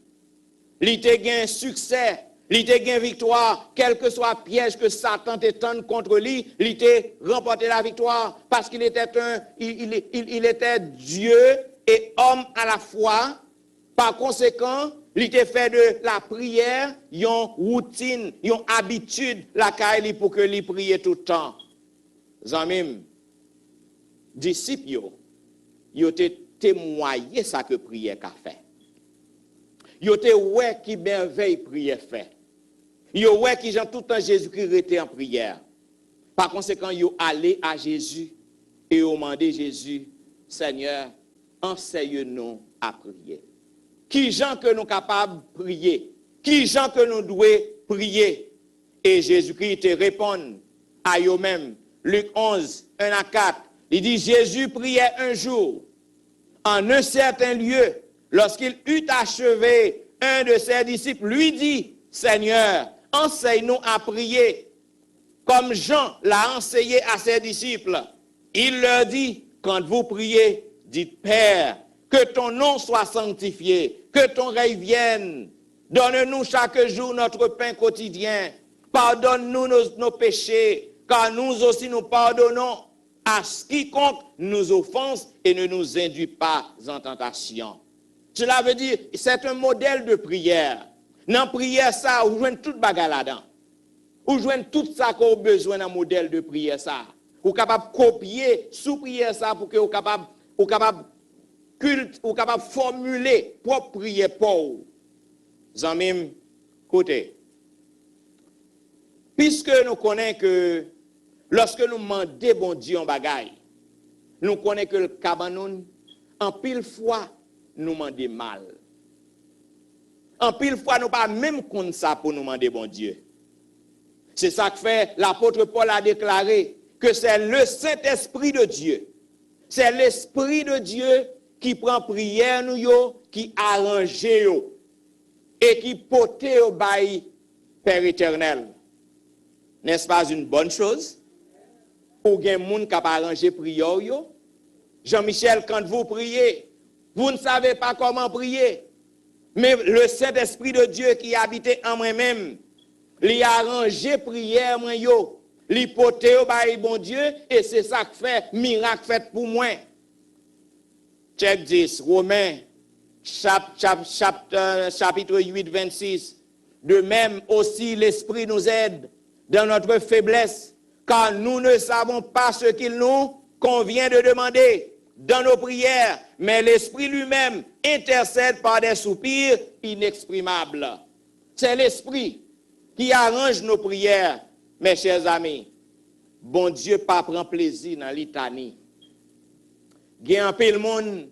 L'ité gagne succès. L'ité gagne victoire. Quel que soit le piège que Satan t'étende contre lui, l'ité remporté la victoire. Parce qu'il était il était Dieu et homme à la fois. Par conséquent, l'ité fait de la prière une routine, une habitude, la caille pour que lui prie tout le temps. Zamim, disciples, yo te témoigné ça que prière qu'a fait. Yo te ouais qui merveille prière fait. Yo ouais qui Jean tout le temps Jésus-Christ était en prière. Par conséquent, yo allé à Jésus et yo demandé Jésus, Seigneur, enseigne-nous à prier. Qui gens que nous capables de prier? Qui gens que nous devons prier? Et Jésus-Christ te répond à eux-mêmes. Luc 11, 1 à 4. Il dit, Jésus priait un jour en un certain lieu. Lorsqu'il eut achevé, un de ses disciples lui dit, Seigneur, enseigne-nous à prier, comme Jean l'a enseigné à ses disciples. Il leur dit, quand vous priez, dites, Père, que ton nom soit sanctifié, que ton règne vienne. Donne-nous chaque jour notre pain quotidien. Pardonne-nous nos péchés, car nous aussi nous pardonnons à quiconque nous offense et ne nous induit pas en tentation. Cela veut dire, c'est un modèle de prière. Dans la prière, ça, vous jouez toute bagarre là-dedans. Vous jouez tout ça qu'on a besoin d'un modèle de prière, ça. Vous êtes capable de copier sous prière, ça, pour que vous êtes capable culte ou capable de formuler propre prière pour vous. Zamim, côté. Puisque nous connaissons que lorsque nous demandons bon Dieu en bagaille, nous connaissons que le cabanon, en pile fois, nous demandons mal. En pile fois, nous pas même compte ça pour nous demander bon Dieu. C'est ça que fait l'apôtre Paul a déclaré que c'est le Saint-Esprit de Dieu. C'est l'Esprit de Dieu qui prend prière nous yo, qui arrange yo, et qui porte au bail Père éternel. N'est-ce pas une bonne chose? Ou gen moun qui a arrangé prière yo? Jean-Michel, quand vous priez, vous ne savez pas comment prier. Mais le Saint-Esprit de Dieu qui habitait en moi-même, lui a arrangé prière moi yo, lui porte au bail bon Dieu, et c'est ça qui fait miracle fait pour moi. Check 10, Romains, chapitre 8, 26. De même aussi, l'Esprit nous aide dans notre faiblesse, car nous ne savons pas ce qu'il nous convient de demander dans nos prières, mais l'Esprit lui-même intercède par des soupirs inexprimables. C'est l'Esprit qui arrange nos prières, mes chers amis. Bon Dieu pas prend plaisir dans litanie. Il y a un peu de monde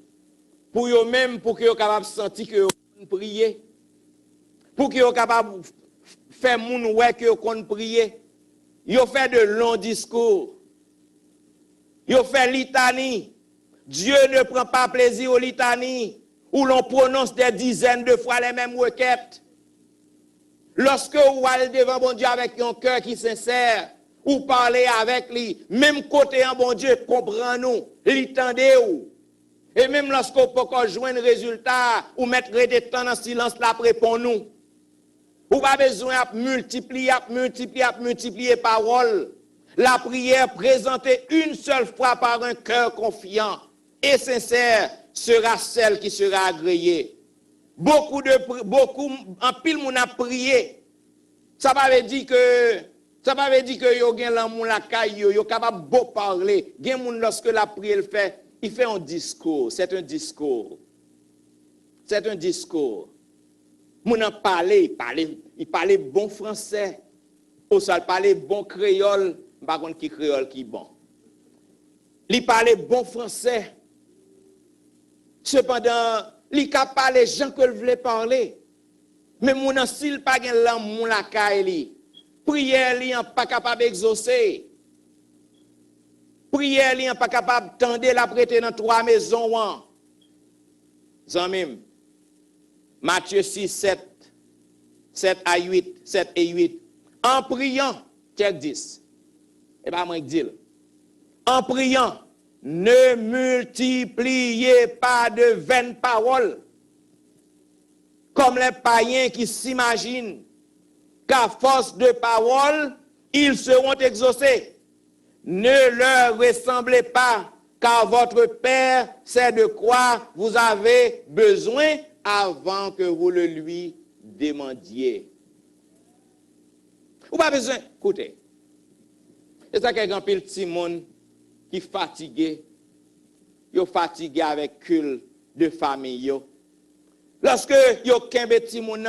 pour eux-mêmes, pour qu'ils soient capables de sentir que vous priez. Pour qu'ils soient capables de faire moun ouais que vous priez. Ils ont fait de longs discours. Ils ont fait litanie. Dieu ne prend pas plaisir aux litanies où l'on prononce des dizaines de fois les mêmes requêtes. Lorsque vous allez devant bon Dieu avec un cœur qui est sincère, ou parlez avec lui, même côté en bon Dieu, comprend-nous, l'entendez-vous. Et même lorsqu'on peut joindre un résultat, ou mettre des temps en silence, là, répond-nous. Vous n'avez pas besoin de multiplier paroles. La prière présentée une seule fois par un cœur confiant et sincère sera celle qui sera agréée. Beaucoup, en pile, moun a prié. Ça veut dire que yo gen l'amour la caille, yo capable beau parler. Gen moun lorsque la prière fait, il fait un discours. C'est un discours. C'est un discours. Moun a parlé, il parlait bon français. Ou ça parlait bon créole, par contre qui créole qui bon. Il parlait bon français. Cependant, il a parlé les gens que il voulait parler. Mais mon s'il pas gen l'amour la caille. Prière li pas capable d'exaucer. Prière li pas capable tendre la prêter dans trois maisons. Zanmim, Matthieu 6, 7 à 8, 7 et 8. En priant, check 10. Et pas moi qui dis. En priant, ne multipliez pas de vaines paroles, comme les païens qui s'imaginent qu'à force de paroles, ils seront exaucés. Ne leur ressemblez pas, car votre Père sait de quoi vous avez besoin avant que vous le lui demandiez. Ou pas besoin, écoutez. C'est ça qu'il y a un petit monde qui est fatigué. Ils sont fatigués avec culte de famille. Lorsque ils ont un petit monde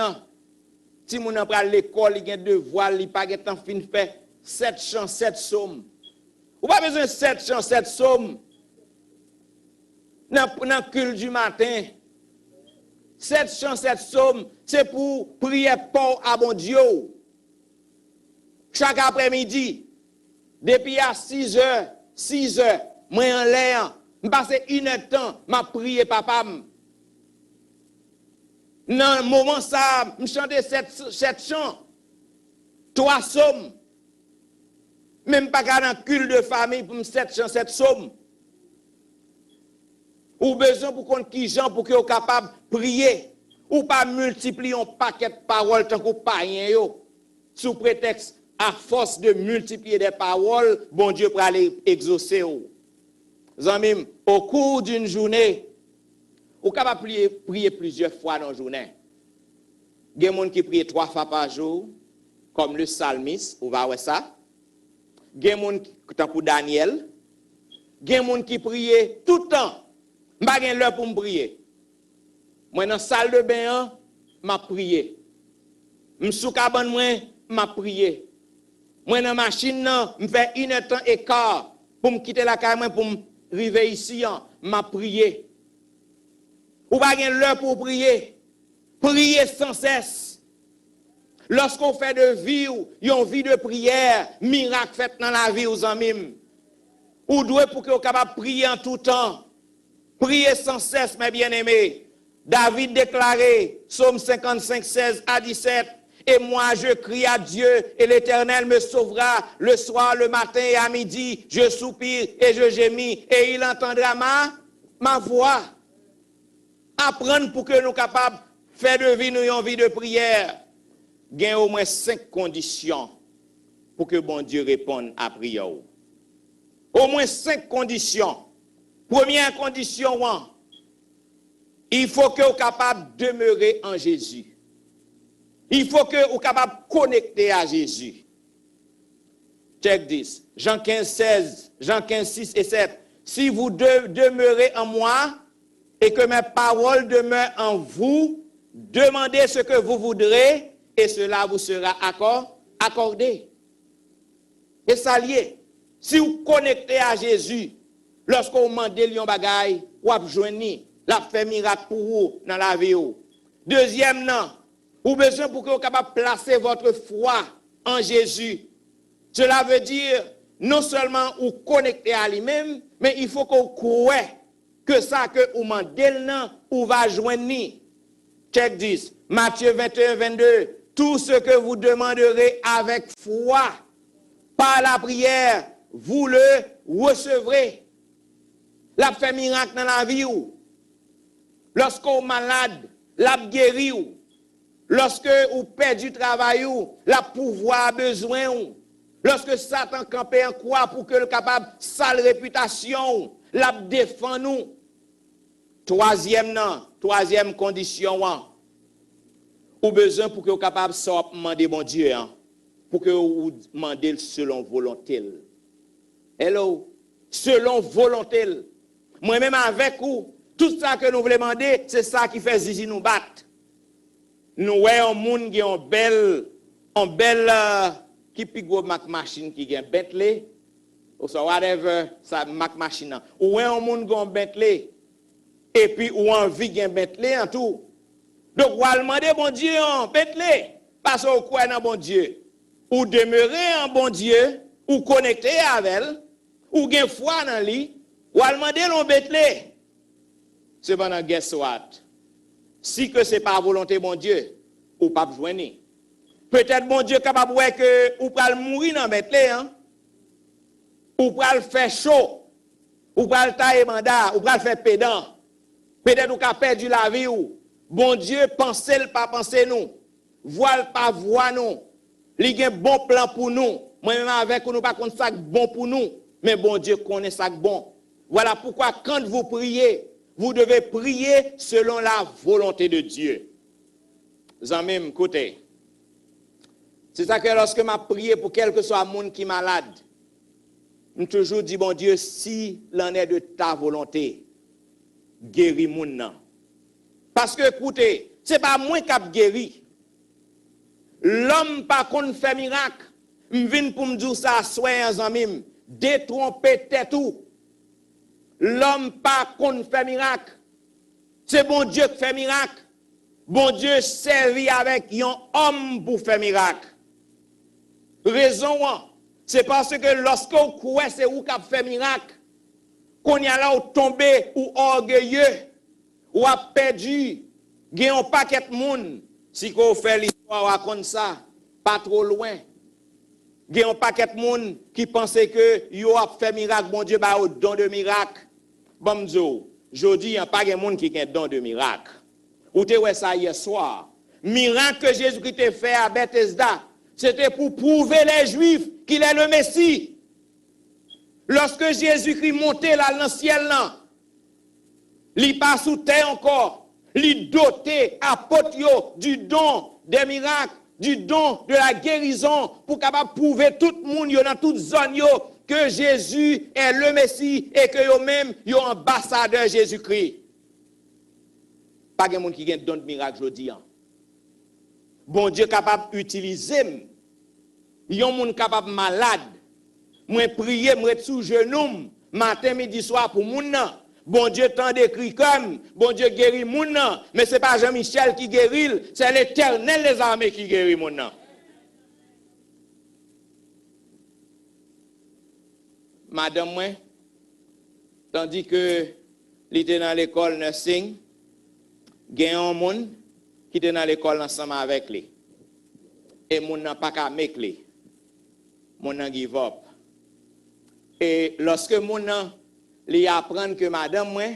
pour l'école, il a devoir, il n'a pas de temps fin fait 7 chants, 7 psaumes. Ou pas besoin de 7 chants, 7 psaumes. Dans le culte du matin, 7 chants, 7 psaumes, c'est pour prier pour à bon Dieu. Chaque après-midi, depuis à 6 heures, moi en l'air, je passe 1 heure de temps, je prie papa. Dans le moment ça, je chante 7 chants, 3 psaumes. Même pas dans le culte de famille pour 7 chants, 7 psaumes. Ou besoin pour qu'on qui gens pour qu'ils soient capables de prier. Ou pas multiplier un paquet de paroles tant qu'on païen yo. Sous prétexte, à force de multiplier des paroles, bon Dieu pour aller exaucer ou. Zanmim, au cours d'une journée, ou capable prier plusieurs fois dans la journée. Il y a des gens qui prient 3 fois par jour, comme le psalmiste, ou va voir ça. Il y a des gens qui, pour Daniel, il y a des gens qui prient tout le temps. Je n'ai pas l'heure pour me prier. Moi, dans la salle de bain, je prie. Je suis sous cabane, je prie. Moi, dans la machine, je fais 1 heure de temps et quart pour me quitter la caille, pour me arriver ici, je prie. Ou pas l'heure pour prier. Priez sans cesse. Lorsqu'on fait de vie, une vie de prière, miracle fait dans la vie aux amis. Ou doit pour que vous capable de prier en tout temps. Priez sans cesse, mes bien-aimés. David déclarait, Psaume 55, 16 à 17, et moi je crie à Dieu, et l'Éternel me sauvera le soir, le matin et à midi. Je soupire et je gémis, et il entendra ma voix. Apprendre pour que nous soyons capables de faire de vie, nous une vie de prière. Il y a au moins 5 conditions pour que bon Dieu réponde à la prière. Au moins 5 conditions. Première condition, il faut que vous soyez capable de demeurer en Jésus. Il faut que vous soyez capable de connecter à Jésus. Check this. Jean 15, 16, Jean 15, 6 et 7. Si vous demeurez en moi et que mes paroles demeurent en vous, demandez ce que vous voudrez et cela vous sera accordé. Et ça lié. Si vous connectez à Jésus, lorsqu'on demande un bagay, ou ap joini, la fait miracle pour vous dans la vie. Deuxièmement, vous avez besoin pour que vous soyez capable de placer votre foi en Jésus. Cela veut dire non seulement vous connecter à lui-même, mais il faut que vous croyez que ça que vous demandez, vous va joindre. Check this. Matthieu 21, 22. Tout ce que vous demanderez avec foi, par la prière, vous le recevrez. La fait miracle dans la vie ou. Lorsqu'on est malade, la guéri ou. Lorsque vous perdez du travail ou, la pouvoir a besoin ou. Lorsque Satan campe en quoi pour que le capable sale réputation, la défend nous. Troisième condition, ou besoin pour que vous capable de demander bon Dieu, pour que vous demandez selon volonté. Hello, selon volonté. Moi-même avec vous, tout ça que nous voulons demander, c'est ça qui fait zizi nous battre. Nous voyons un monde qui a un bel qui pigo Mac machine qui a Bentley, ou so whatever ça Mac machine. Ou voyons un monde qui a Bentley et puis ou envie qui a Bentley en tout. Donc on va demander bon Dieu en Bentley parce qu'on croit dans bon Dieu. Ou demeurer en bon Dieu, ou connecter avec elle, ou gain foi dans lui, ou demander l'on Bentley. Cependant, guess what? Si que c'est pas volonté bon Dieu, ou pas joindre. Peut-être bon Dieu capable ouais que ou pral mourir dans Bethléem, ou pral faire chaud, ou pral tailler mandat, ou pral faire pédant. Peut-être ou qu'a perdu la vie ou bon Dieu pensez le pas penser nous. Voile pas voir nous. Il y a un bon plan pour nous. Moi-même avec nous pas contre ça bon pour nous, mais bon Dieu connaît ça bon. Voilà pourquoi quand vous priez, vous devez prier selon la volonté de Dieu. Amis, écoutez. C'est ça que lorsque m'a prié pour quel que soit le monde qui est malade, je toujours dit bon Dieu, si l'en est de ta volonté, guéris moun nan. Parce que écoutez, c'est pas moi qui a guéri. L'homme par contre fait miracle. M'vinn pour me dire ça soyez amis, détromper tête tout. L'homme par contre fait miracle. C'est bon Dieu qui fait miracle. Bon Dieu servi avec un homme pour faire miracle. Raison, c'est parce que lorsque vous croyez c'est vous qui fait miracle, qu'on y a là ou tombé ou orgueilleux, ou a perdu, gagne un paquet de monde. Si vous fait l'histoire comme ça, pas trop loin. Gagne un paquet de monde qui pensait que vous a fait miracle, bon Dieu ba au don de miracle. Bon Dieu, je dis, il n'y a pas de monde qui a un don de miracle. Ou te ouais ça hier soir. Miracle que Jésus-Christ a fait à Bethesda, c'était pour prouver les Juifs qu'il est le Messie. Lorsque Jésus-Christ montait là dans le ciel, là, il pas sous terre encore, il doté apôtre du don des miracles, du don de la guérison, pour capable prouver tout le monde dans toute zone que Jésus est le Messie et que yo même yo ambassadeur Jésus-Christ. Pas de monde qui a don de miracle aujourd'hui. Bon Dieu capable d'utiliser. Yon moun capable malade. Moi prier, moi sous genou matin, midi, soir pour moun nan. Bon Dieu t'en décrit comme, bon Dieu guérit moun nan, mais c'est pas Jean-Michel qui guérit, c'est l'Éternel des armées qui guérit moun nan. Madame moi, tandis que il était dans l'école nursing, il y a un monde qui était dans l'école ensemble avec lui. Et moun n'a pas qu'à make lui. Moun n'a give up. Et lorsque moun n'a li apprend que madame moi,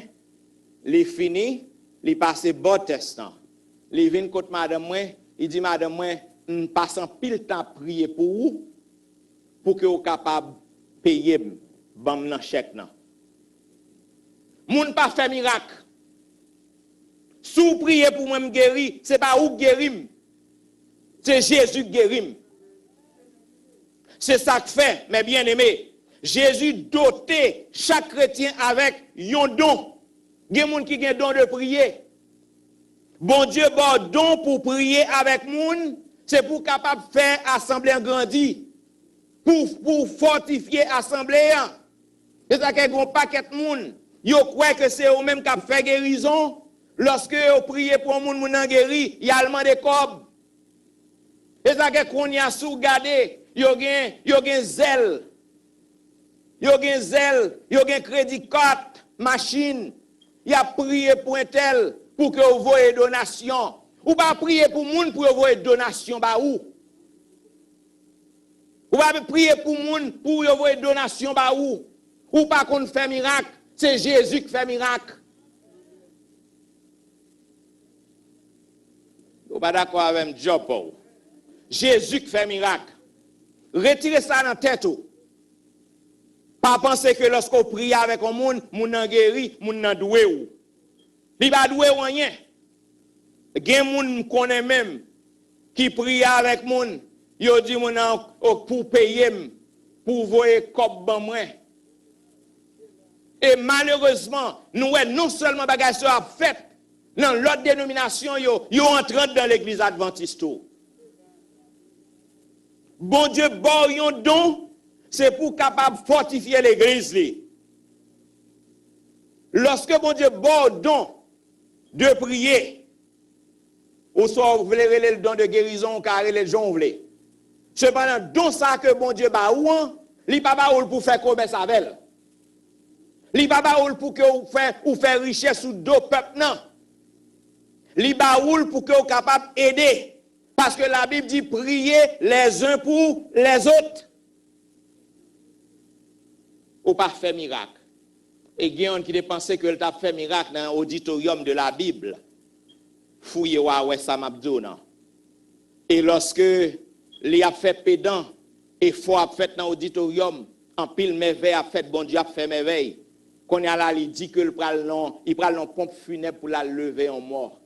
li fini, li passe bon test. Li vient contre madame moi, il dit madame moi, on passe en pile temps prier pour vous pour que vous capable payer bam nan chèque nan. Moun pas fait miracle. Sous prier pour moi me guérir, c'est pas ou guérir. C'est Jésus qui guérit. C'est ça que fait, mes bien-aimés. Jésus doté chaque chrétien avec un don. Il y a des gens qui ont un don de prier. Bon Dieu, bon don pour prier avec moun, c'est pour capable de faire assemblée grandi. Pour fortifier assemblée. C'est ça qu'il y a un paquet de moun. Yo croit que c'est eux même qui fait guérison. Lorsque vous priez pour un moun nan guéri, il y a allemand de cob. Et ça que qu'on y a sous gardé, yo gen zèle. Yo gen zèle, yo gen crédit carte, machine. Il a prié pour un tel pour que vous voyez donation. Ou pas prier pour moun pour vous voyez donation ba ou. Ou pas prier pour moun pour vous voyez donation ba ou. Ou pas qu'on fait miracle, c'est Jésus qui fait miracle. Vous pas d'accord avec Job? Jésus qui fait miracle. Retirez ça dans la tête. Pas penser que lorsqu'on prie avec un monde, moun nan guéri, moun nan doué ou. Li ba doué ou rien. Gen moun connaît même qui prie avec moun, yo dit moun pour payer pour voyer kop ban moi. Et malheureusement, nous non seulement bagage ça fait dans l'autre dénomination yo entrant dans l'église adventiste. Bon Dieu bon yon don, c'est pour capable fortifier l'église. Lorsque bon Dieu bon don de prier, ou soit vous voulez le don de guérison, ou carré les gens voulez. Cependant, don ça que bon Dieu ba ou, li pa ba ou pour faire commerce avec. Li pa ba ou pour que ou faire richesse sous deux peuples non. Li baoul pour que vous capable d'aider. Parce que la Bible dit prier les uns pour les autres. Ou pas faire miracle. Et il y a qui pensé que t'a fait miracle dans l'auditorium de la Bible. Fouille ouais ça m'a dit non. Et lorsque il a fait pédant et faut a fait dans l'auditorium en pile merveille a fait bon Dieu a fait merveille. Qu'on y a là il dit que il pral non pompe funèbre pour la lever en mort.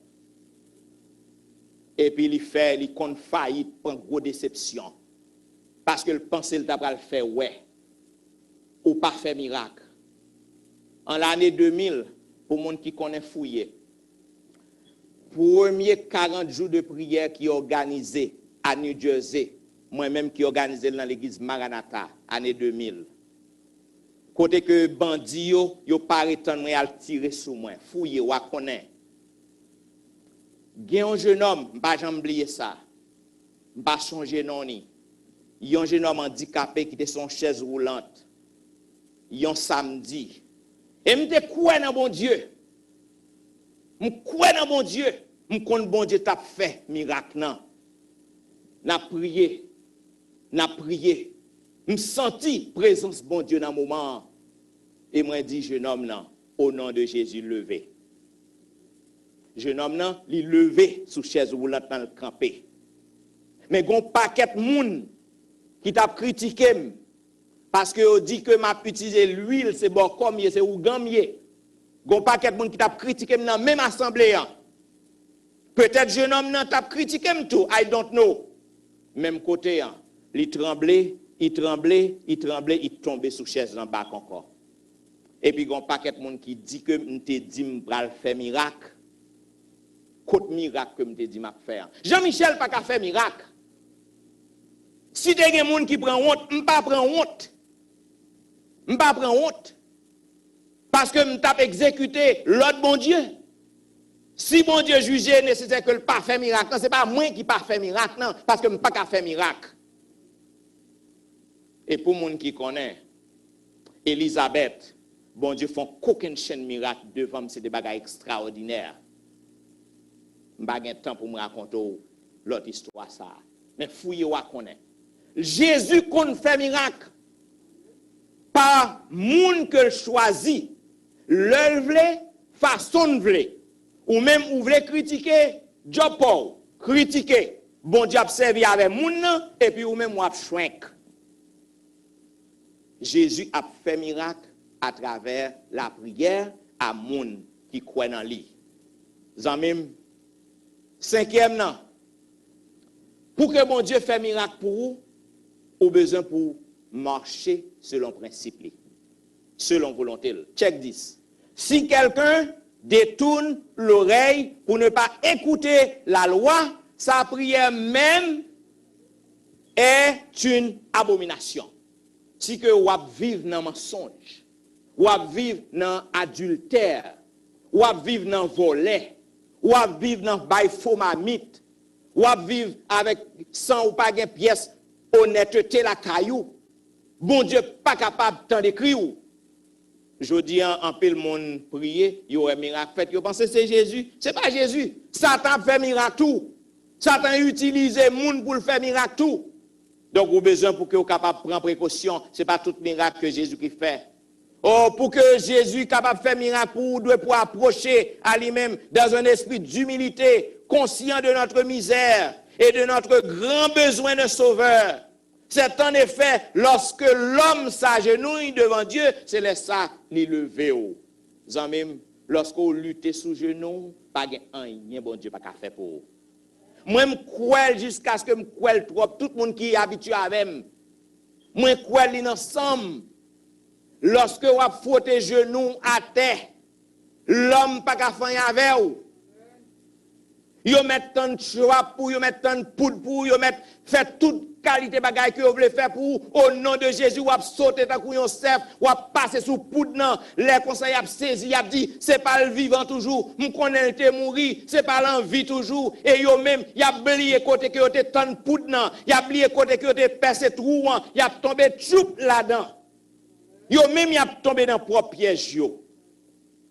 Et puis il compte faillite prend gros déception. Parce que le pensait il t'a pral faire ouais. Ou pas faire miracle. En l'année 2000, pour les gens qui connaissent fouiller, premier 40 jours de prière qui est organisé à New Jersey, moi-même qui organisé dans l'église Maranatha, année 2000. Côté que bandits yo paraît à tirer sur moi, fouiller ou à connaître. Il y a un jeune homme, je ne vais jamais oublier ça. Je ne vais pas changer non ni. Il y a un jeune homme handicapé qui était son chaise roulante. Il y a un samedi. Et je crois dans bon Dieu. Je crois dans bon Dieu. Je connais bon Dieu t'a fait miracle. N'a prié. Je senti présence bon Dieu dans le moment. Et moi dit jeune homme non, au nom de Jésus levé. Jeune homme non, il levé sous chaise roulante dans le campé. Mais gon paquet de monde qui t'a critiqué parce que on dit que m'a utilisé l'huile c'est bon comme c'est ou gamier. Gon paquet de monde qui t'a critiqué dans même assemblée. Peut-être jeune homme non t'a critiqué tout, I don't know. Même côté il tremblait, il tombait sous chaise en bas encore. Et puis gon paquet de monde qui dit que m'te dit m'pral faire miracle. Côte miracle que m'te dit m'a faire. Jean-Michel pas qu'à faire miracle. Si des gens qui prend honte, m'pas prend honte. Parce que m't'a exécuté l'autre bon Dieu. Si bon Dieu jugeait nécessaire que le pas fait miracle, c'est pas moi qui pas fait miracle non, parce que m'pas qu'à faire miracle. Et pour moun qui connaît Elisabeth, bon Dieu font qu'aucune chaîne miracle devant c'est des bagages extraordinaires. M'pas gain temps pour me raconter l'autre histoire ça. Mais fouillez ou à connaître. Jésus qu'on fait miracle. Par moun que choisi, l'œuvre façon vle. Ou même ou vle critiquer, job Paul, critiquer. Bon Dieu a servi avec moun et puis ou même ou a chouenk. Jésus a fait miracle à travers la prière à moun qui croit dans lui. Zanmim, cinquième nan. Pour que bon Dieu fait miracle pour vous, ou besoin pour marcher selon principe, selon volonté. Check 10. Si quelqu'un détourne l'oreille pour ne pas écouter la loi, sa prière même est une abomination. Si que vous vivez dans mensonge, vous vivez dans adultère, vous vivez dans volet, vous vivez dans bail faux mamite, vous vivez avec sans ou pas de pièce honnêteté la caillou. Bon Dieu pas capable tant d'écrire. Je dis en pile monde prier, il y aurait miracle fait. Vous pensez c'est Jésus? C'est pas Jésus. Satan fait miracle tout. Satan utilise monde pour le faire miracle tout. Donc vous avez besoin pour que vous capable prendre précaution, c'est pas tout miracle que Jésus qui fait. Oh, pour que Jésus capable faire miracle pour vous devez pour approcher à lui-même dans un esprit d'humilité, conscient de notre misère et de notre grand besoin de sauveur. C'est en effet lorsque l'homme s'agenouille devant Dieu, c'est là ça ni lever haut. Zanmim, lorsque vous luttez sous genou, pas rien bon Dieu pas qu'à faire pour vous. Moi me crois jusqu'à ce que me crois trop tout le monde qui est habitué avec moi. Moi crois ensemble. Lorsque vous frottez genoux à terre, l'homme pas qu'à faire avec vous. Yo met tant de choix pour, yo met tant de poudre pour, yo met fait toute qualité bagaille que vous voulez faire pour au nom de Jésus ou sauter tant qu'on serve ou passer sous poudre non les conseils a saisi a dit c'est pas le vivant toujours me connaît te mourir c'est pas l'envie toujours et yo même y a oublié côté que yo te tant de poudre non y a oublié côté que yo te percé trou y a tombé choup là-dedans yo même y a tombé dans propre piège yo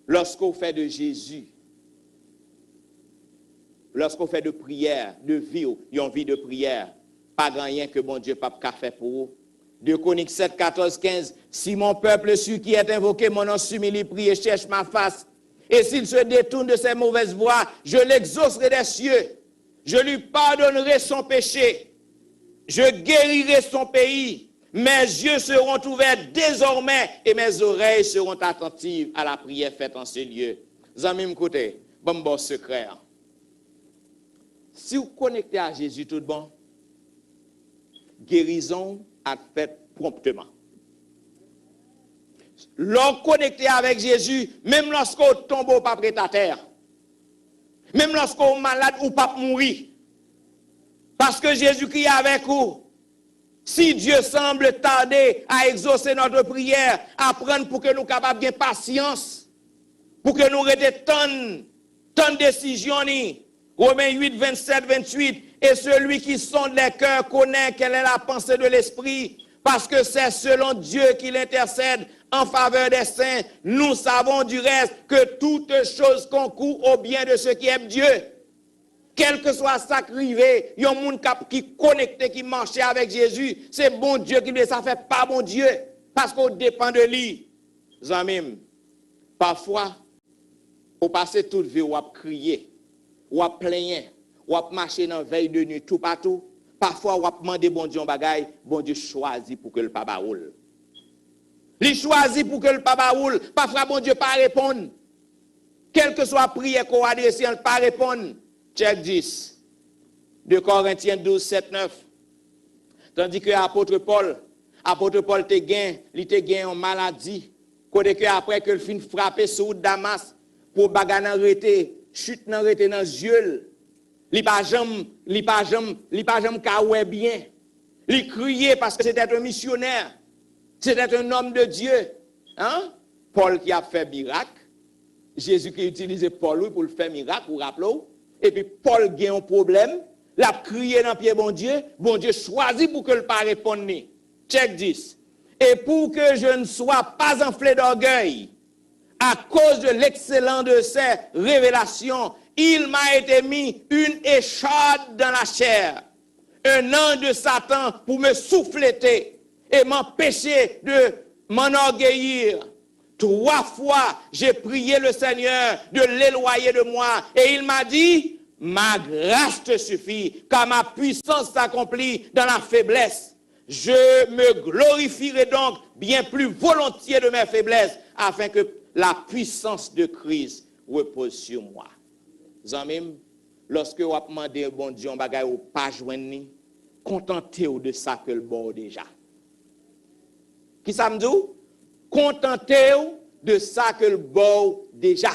lorsqu'on fait de Jésus lorsqu'on fait de prière, de vie, une vie de prière, pas grand rien que bon Dieu pas faire pour vous. 2 Chroniques 7, 14, 15. Si mon peuple, celui qui est invoqué, mon nom s'humilie, prie et cherche ma face, et s'il se détourne de ses mauvaises voies, je l'exaucerai des cieux. Je lui pardonnerai son péché. Je guérirai son pays. Mes yeux seront ouverts désormais et mes oreilles seront attentives à la prière faite en ce lieu. Zami m'koute, bon secret. Si vous connectez à Jésus tout bon, guérison a fait promptement. L'on connecté avec Jésus, même lorsqu'on tombe au pas près à terre, même lorsqu'on est malade ou pas mourir, parce que Jésus-Christ est avec vous. Si Dieu semble tarder à exaucer notre prière, apprendre pour que nous soyons capables de patience, pour que nous restions tant de décisions. Romains 8, 27, 28, et celui qui sonde les cœurs connaît quelle est la pensée de l'esprit, parce que c'est selon Dieu qu'il intercède en faveur des saints. Nous savons du reste que toutes choses concourent au bien de ceux qui aiment Dieu. Quel que soit ça qui arrive, il y a un monde qui connecté, qui marche avec Jésus, c'est bon Dieu qui dit ça, fait pas bon Dieu, parce qu'on dépend de lui. Zamim, parfois, on passe toute vie, on crier, on plaigner, on marcher dans la veille de nuit, tout partout. Parfois, on demander bon Dieu un bagay, bon Dieu choisit pour que le papa roule. Il choisit pour que le papa roule. Parfois, bon Dieu pas répondre. Quelle que soit la prière qu'on adresse, il pas répondre. Check 10. 2 Corinthiens 12, 7, 9. Tandis que l'apôtre Paul te gagne, il te gagne en maladie. Côté que après que le fin frappé sur Damas, pour bagarre arrêter, chute nan arrêter dans yeux. Li pas jamais kawè bien. Il criait parce que c'était un missionnaire. C'était un homme de Dieu. Hein? Paul qui a fait miracle. Jésus qui a utilisé Paul pour le faire miracle, vous rappelez? Et puis Paul a un problème. Il a crié dans le pied bon Dieu choisit pour que le pas réponde. Check 10. Et pour que je ne sois pas enflé d'orgueil, à cause de l'excellence de ses révélations, il m'a été mis une écharde dans la chair, un an de Satan pour me souffleter et m'empêcher de m'enorgueillir. 3 fois, j'ai prié le Seigneur de l'éloigner de moi et il m'a dit, ma grâce te suffit, car ma puissance s'accomplit dans la faiblesse. Je me glorifierai donc bien plus volontiers de mes faiblesses, afin que la puissance de Christ repose sur moi. Zamim, lorsque vous demandez bon Dieu, on bagay ou pas joindre, contentez-vous de ça que le bon déjà. Qui ça me dit? Contentez-vous de ça que le bon déjà.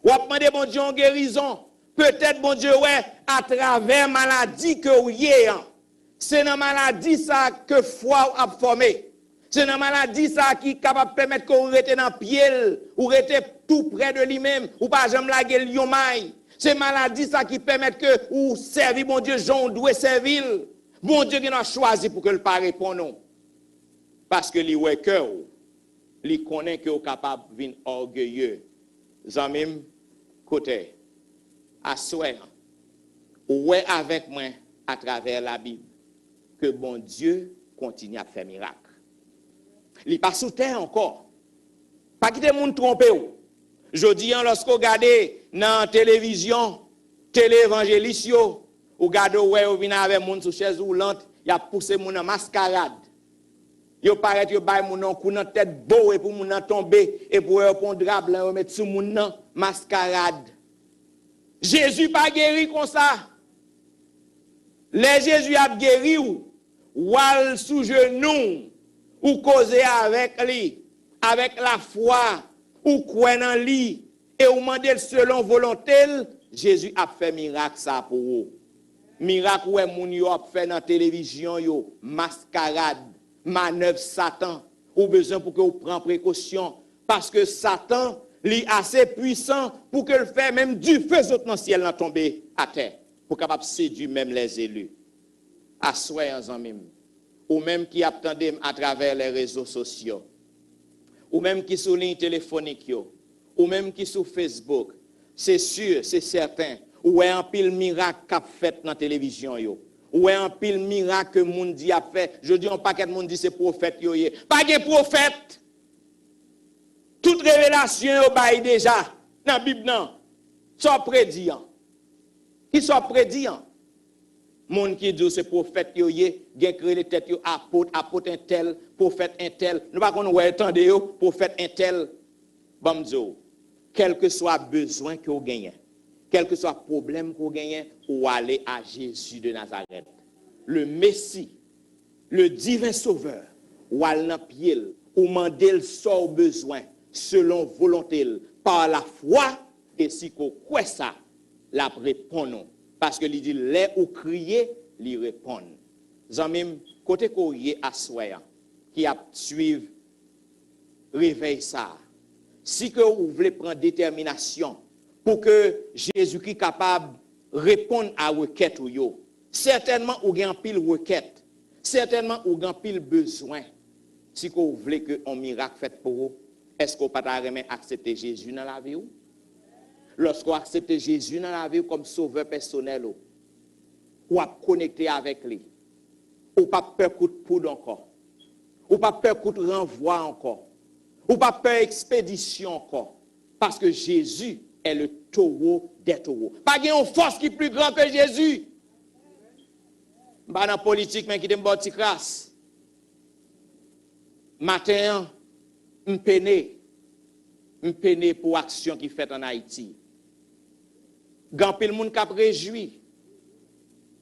Vous demandez bon Dieu en guérison. Peut-être bon Dieu ouais à travers maladie que vous avez. C'est dans maladie ça que foi a formé. C'est une maladie ça qui est capable de permettre qu'on reste dans le pied, ou reste tout près de lui-même, ou pas jamais la gueule lion maille. C'est une maladie ça qui permet que ou servir bon Dieu, Jean doit servir. Bon Dieu qui a choisi pour que le pas réponde non. Parce que lui ouais cœur, lui connaît que est capable de venir orgueilleux. Zamim côté à souhait ouais avec moi à travers la Bible que bon Dieu continue à faire miracle. Il n'est pas sous terre encore. Pas quitter moun tromper ou. Jodi lorsqu'on regarde dans la télévision, télé-évangéliste, ou regarde ouais ou vient avec moun sous chaise roulante, il a poussé moun en mascarade. Yo paraît yo bay moun en coup dans tête beau et pour moun en tomber et pour prendre drap là mettre sous moun en mascarade. Jésus pas guéri comme ça. Les Jésus a guéri ou al sous genou ou causer avec lui, avec la foi, ou croire en lui, et ou demander selon volonté, Jésus a fait miracle ça pour vous. Miracle où moun yo a fait dans la télévision, yo, mascarade, manœuvre Satan, ou besoin pour que vous preniez précaution, parce que Satan, est assez puissant pour que le fait même du feu dans le ciel n'a tombé à terre, pour capable séduire même les élus. Assoyez en même. Ou même qui attendent à travers les réseaux sociaux, ou même qui sur ligne téléphonique, ou même qui sur Facebook, c'est sûr, c'est certain, Ou est en pile miracle qu'a fait dans la télévision yo. Ou est en pile miracle que moun di a fait. Je dis un paquet de moun dit c'est prophète yo yé. Pas de prophète. Toute révélation yo bail déjà dans la Bible non. Soit prédit. Qui soit prédit. Moun qui dit c'est prophète yo yé, gen créé les têtes yo apôtre un tel, prophète un tel. Nous pas qu'on ouais attendez yo, prophète un tel. Bamzo. Quel que soit besoin que vous gagnez. Quel que soit problème qu'on gagne, ou aller à Jésus de Nazareth. Le Messie, le divin sauveur, ou aller dans pied, ou mandel le sort besoin, selon volonté, par la foi, et si qu'on croit ça, la répond. Parce que il dit, les ou crier, lui répond. Zamim, côté courrier à soya, qui a suivi, réveille ça. Si que vous voulez prendre détermination, pour que Jésus-Christ soit capable de répondre à la requête, certainement, vous avez un pile requête. Certainement, vous avez un pile besoin. Si vous voulez que un miracle fait pour vous, est-ce que vous ne pouvez pas accepter Jésus dans la vie? Lorsque vous acceptez Jésus dans la vie comme sauveur personnel, vous êtes connecté avec lui. Vous n'avez pas peur de poudre encore. Vous n'avez pas peur de renvoi encore. Vous n'avez pas peur d'expédition encore. Parce que Jésus est le taureau des taureaux. Pas une force qui est plus grande que Jésus. Pas dans la politique, mais qui est une bonne crasse. Matin, je peine pour l'action qui est faite en Haïti. Quand le monde qui a réjoui,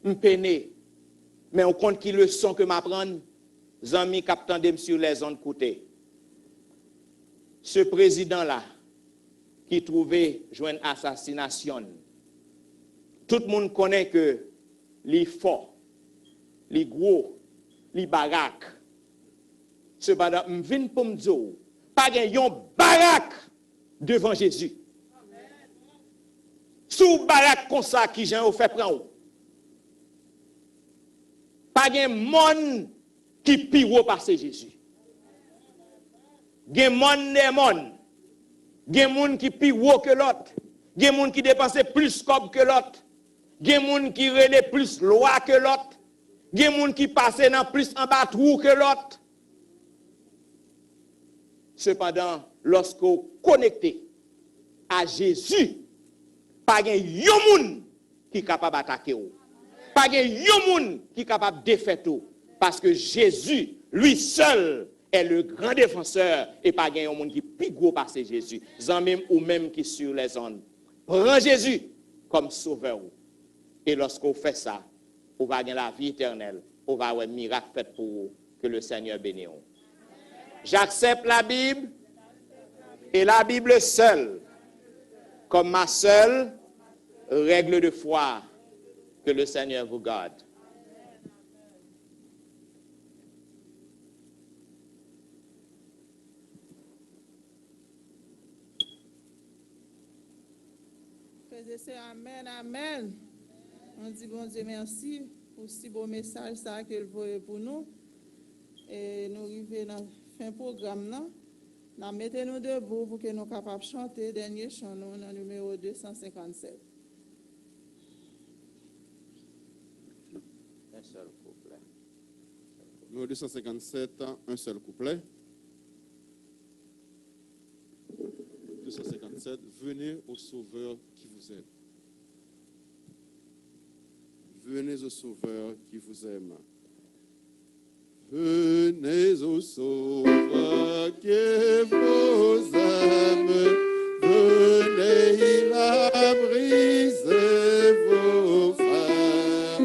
je peine. Mais on compte qui leçon que m'apprendre, amis qui attendent sur les ondes côté. Ce président-là, qui trouvait joindre assassination. Tout le monde connaît que les forts, les gros, les baraques. Cependant, je viens pour me dire, pas de baraque devant Jésus. Sous baraque comme ça qui j'ai fait prendre. Pas de monde qui pire passer Jésus. Gen monde des monde. Gen monde qui pi haut que l'autre. Gen monde qui dépense plus cob que l'autre. Gen monde qui relève plus loi que l'autre. Gen monde qui passe dans plus en bas trou que l'autre. Cependant, lorsque vous connectez à Jésus, pas gen yon moun qui capable d'attaquer ou. Pas gen yon moun qui capable de défaire ou. Parce que Jésus, lui seul, est le grand défenseur et pas un monde qui plus gros passer Jésus. Même ou même qui sur les ondes. Prends Jésus comme sauveur. Et lorsqu'on fait ça, on va gagner la vie éternelle. On va avoir un miracle fait pour vous. Que le Seigneur bénisse. J'accepte la Bible et la Bible seule comme ma seule règle de foi. Que le Seigneur vous garde. C'est amen, amen. On dit bon Dieu merci pour si beau message ça qu'il voit pour nous. Et nous arrivons dans le fin programme. Nous mettons-nous debout pour que nous soyons capables de chanter le dernier chant dans le numéro 257. Un seul couplet. Numéro 257, un seul couplet. 257, venez au Sauveur qui vous aime. Venez au Sauveur qui vous aime. Venez au Sauveur qui vous aime. Venez, il a brisé vos fers.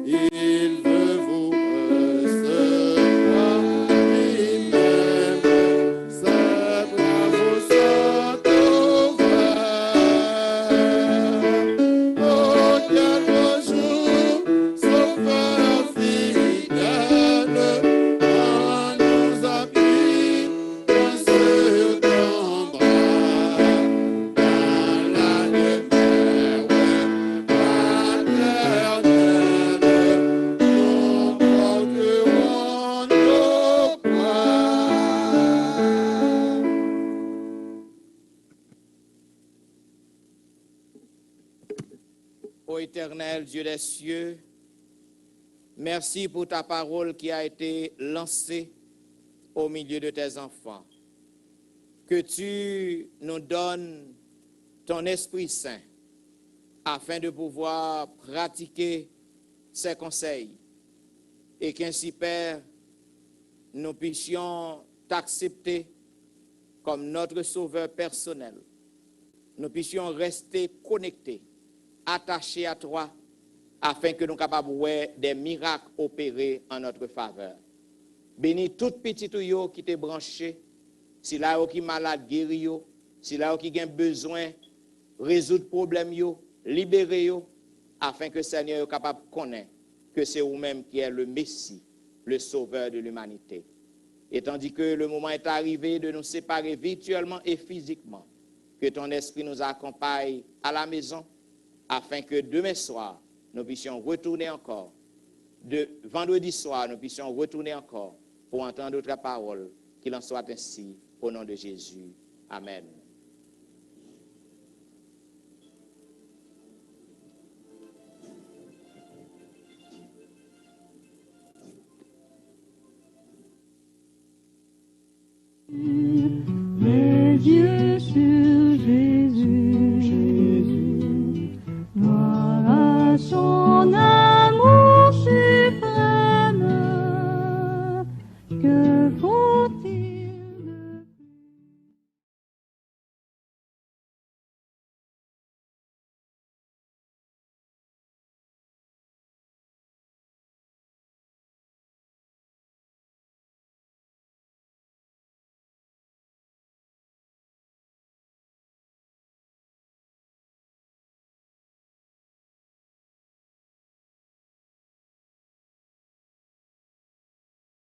Il veut vous recevoir lui-même. Ses bras vous sont ouverts. Oh, quel beau jour, Sauveur fidèle, en nous appuie sur ton bras. Dans la lumière, éternel, Dieu des cieux, merci pour ta parole qui a été lancée au milieu de tes enfants. Que tu nous donnes ton Esprit Saint afin de pouvoir pratiquer ces conseils et qu'ainsi, Père, nous puissions t'accepter comme notre sauveur personnel. Nous puissions rester connectés, attachés à toi, afin que nous soyons capables de voir des miracles opérés en notre faveur. Bénis tout petit yo qui t'est branché, si là qui est malade, guéri yo, si là qui a besoin, résoudre problème yo, libérer yo, afin que Seigneur soit capable de connaître que c'est vous-même qui est le Messie, le Sauveur de l'humanité. Et tandis que le moment est arrivé de nous séparer virtuellement et physiquement, que ton esprit nous accompagne à la maison, afin que demain soir, nous puissions retourner encore. De vendredi soir, nous puissions retourner encore pour entendre ta parole. Qu'il en soit ainsi, au nom de Jésus. Amen.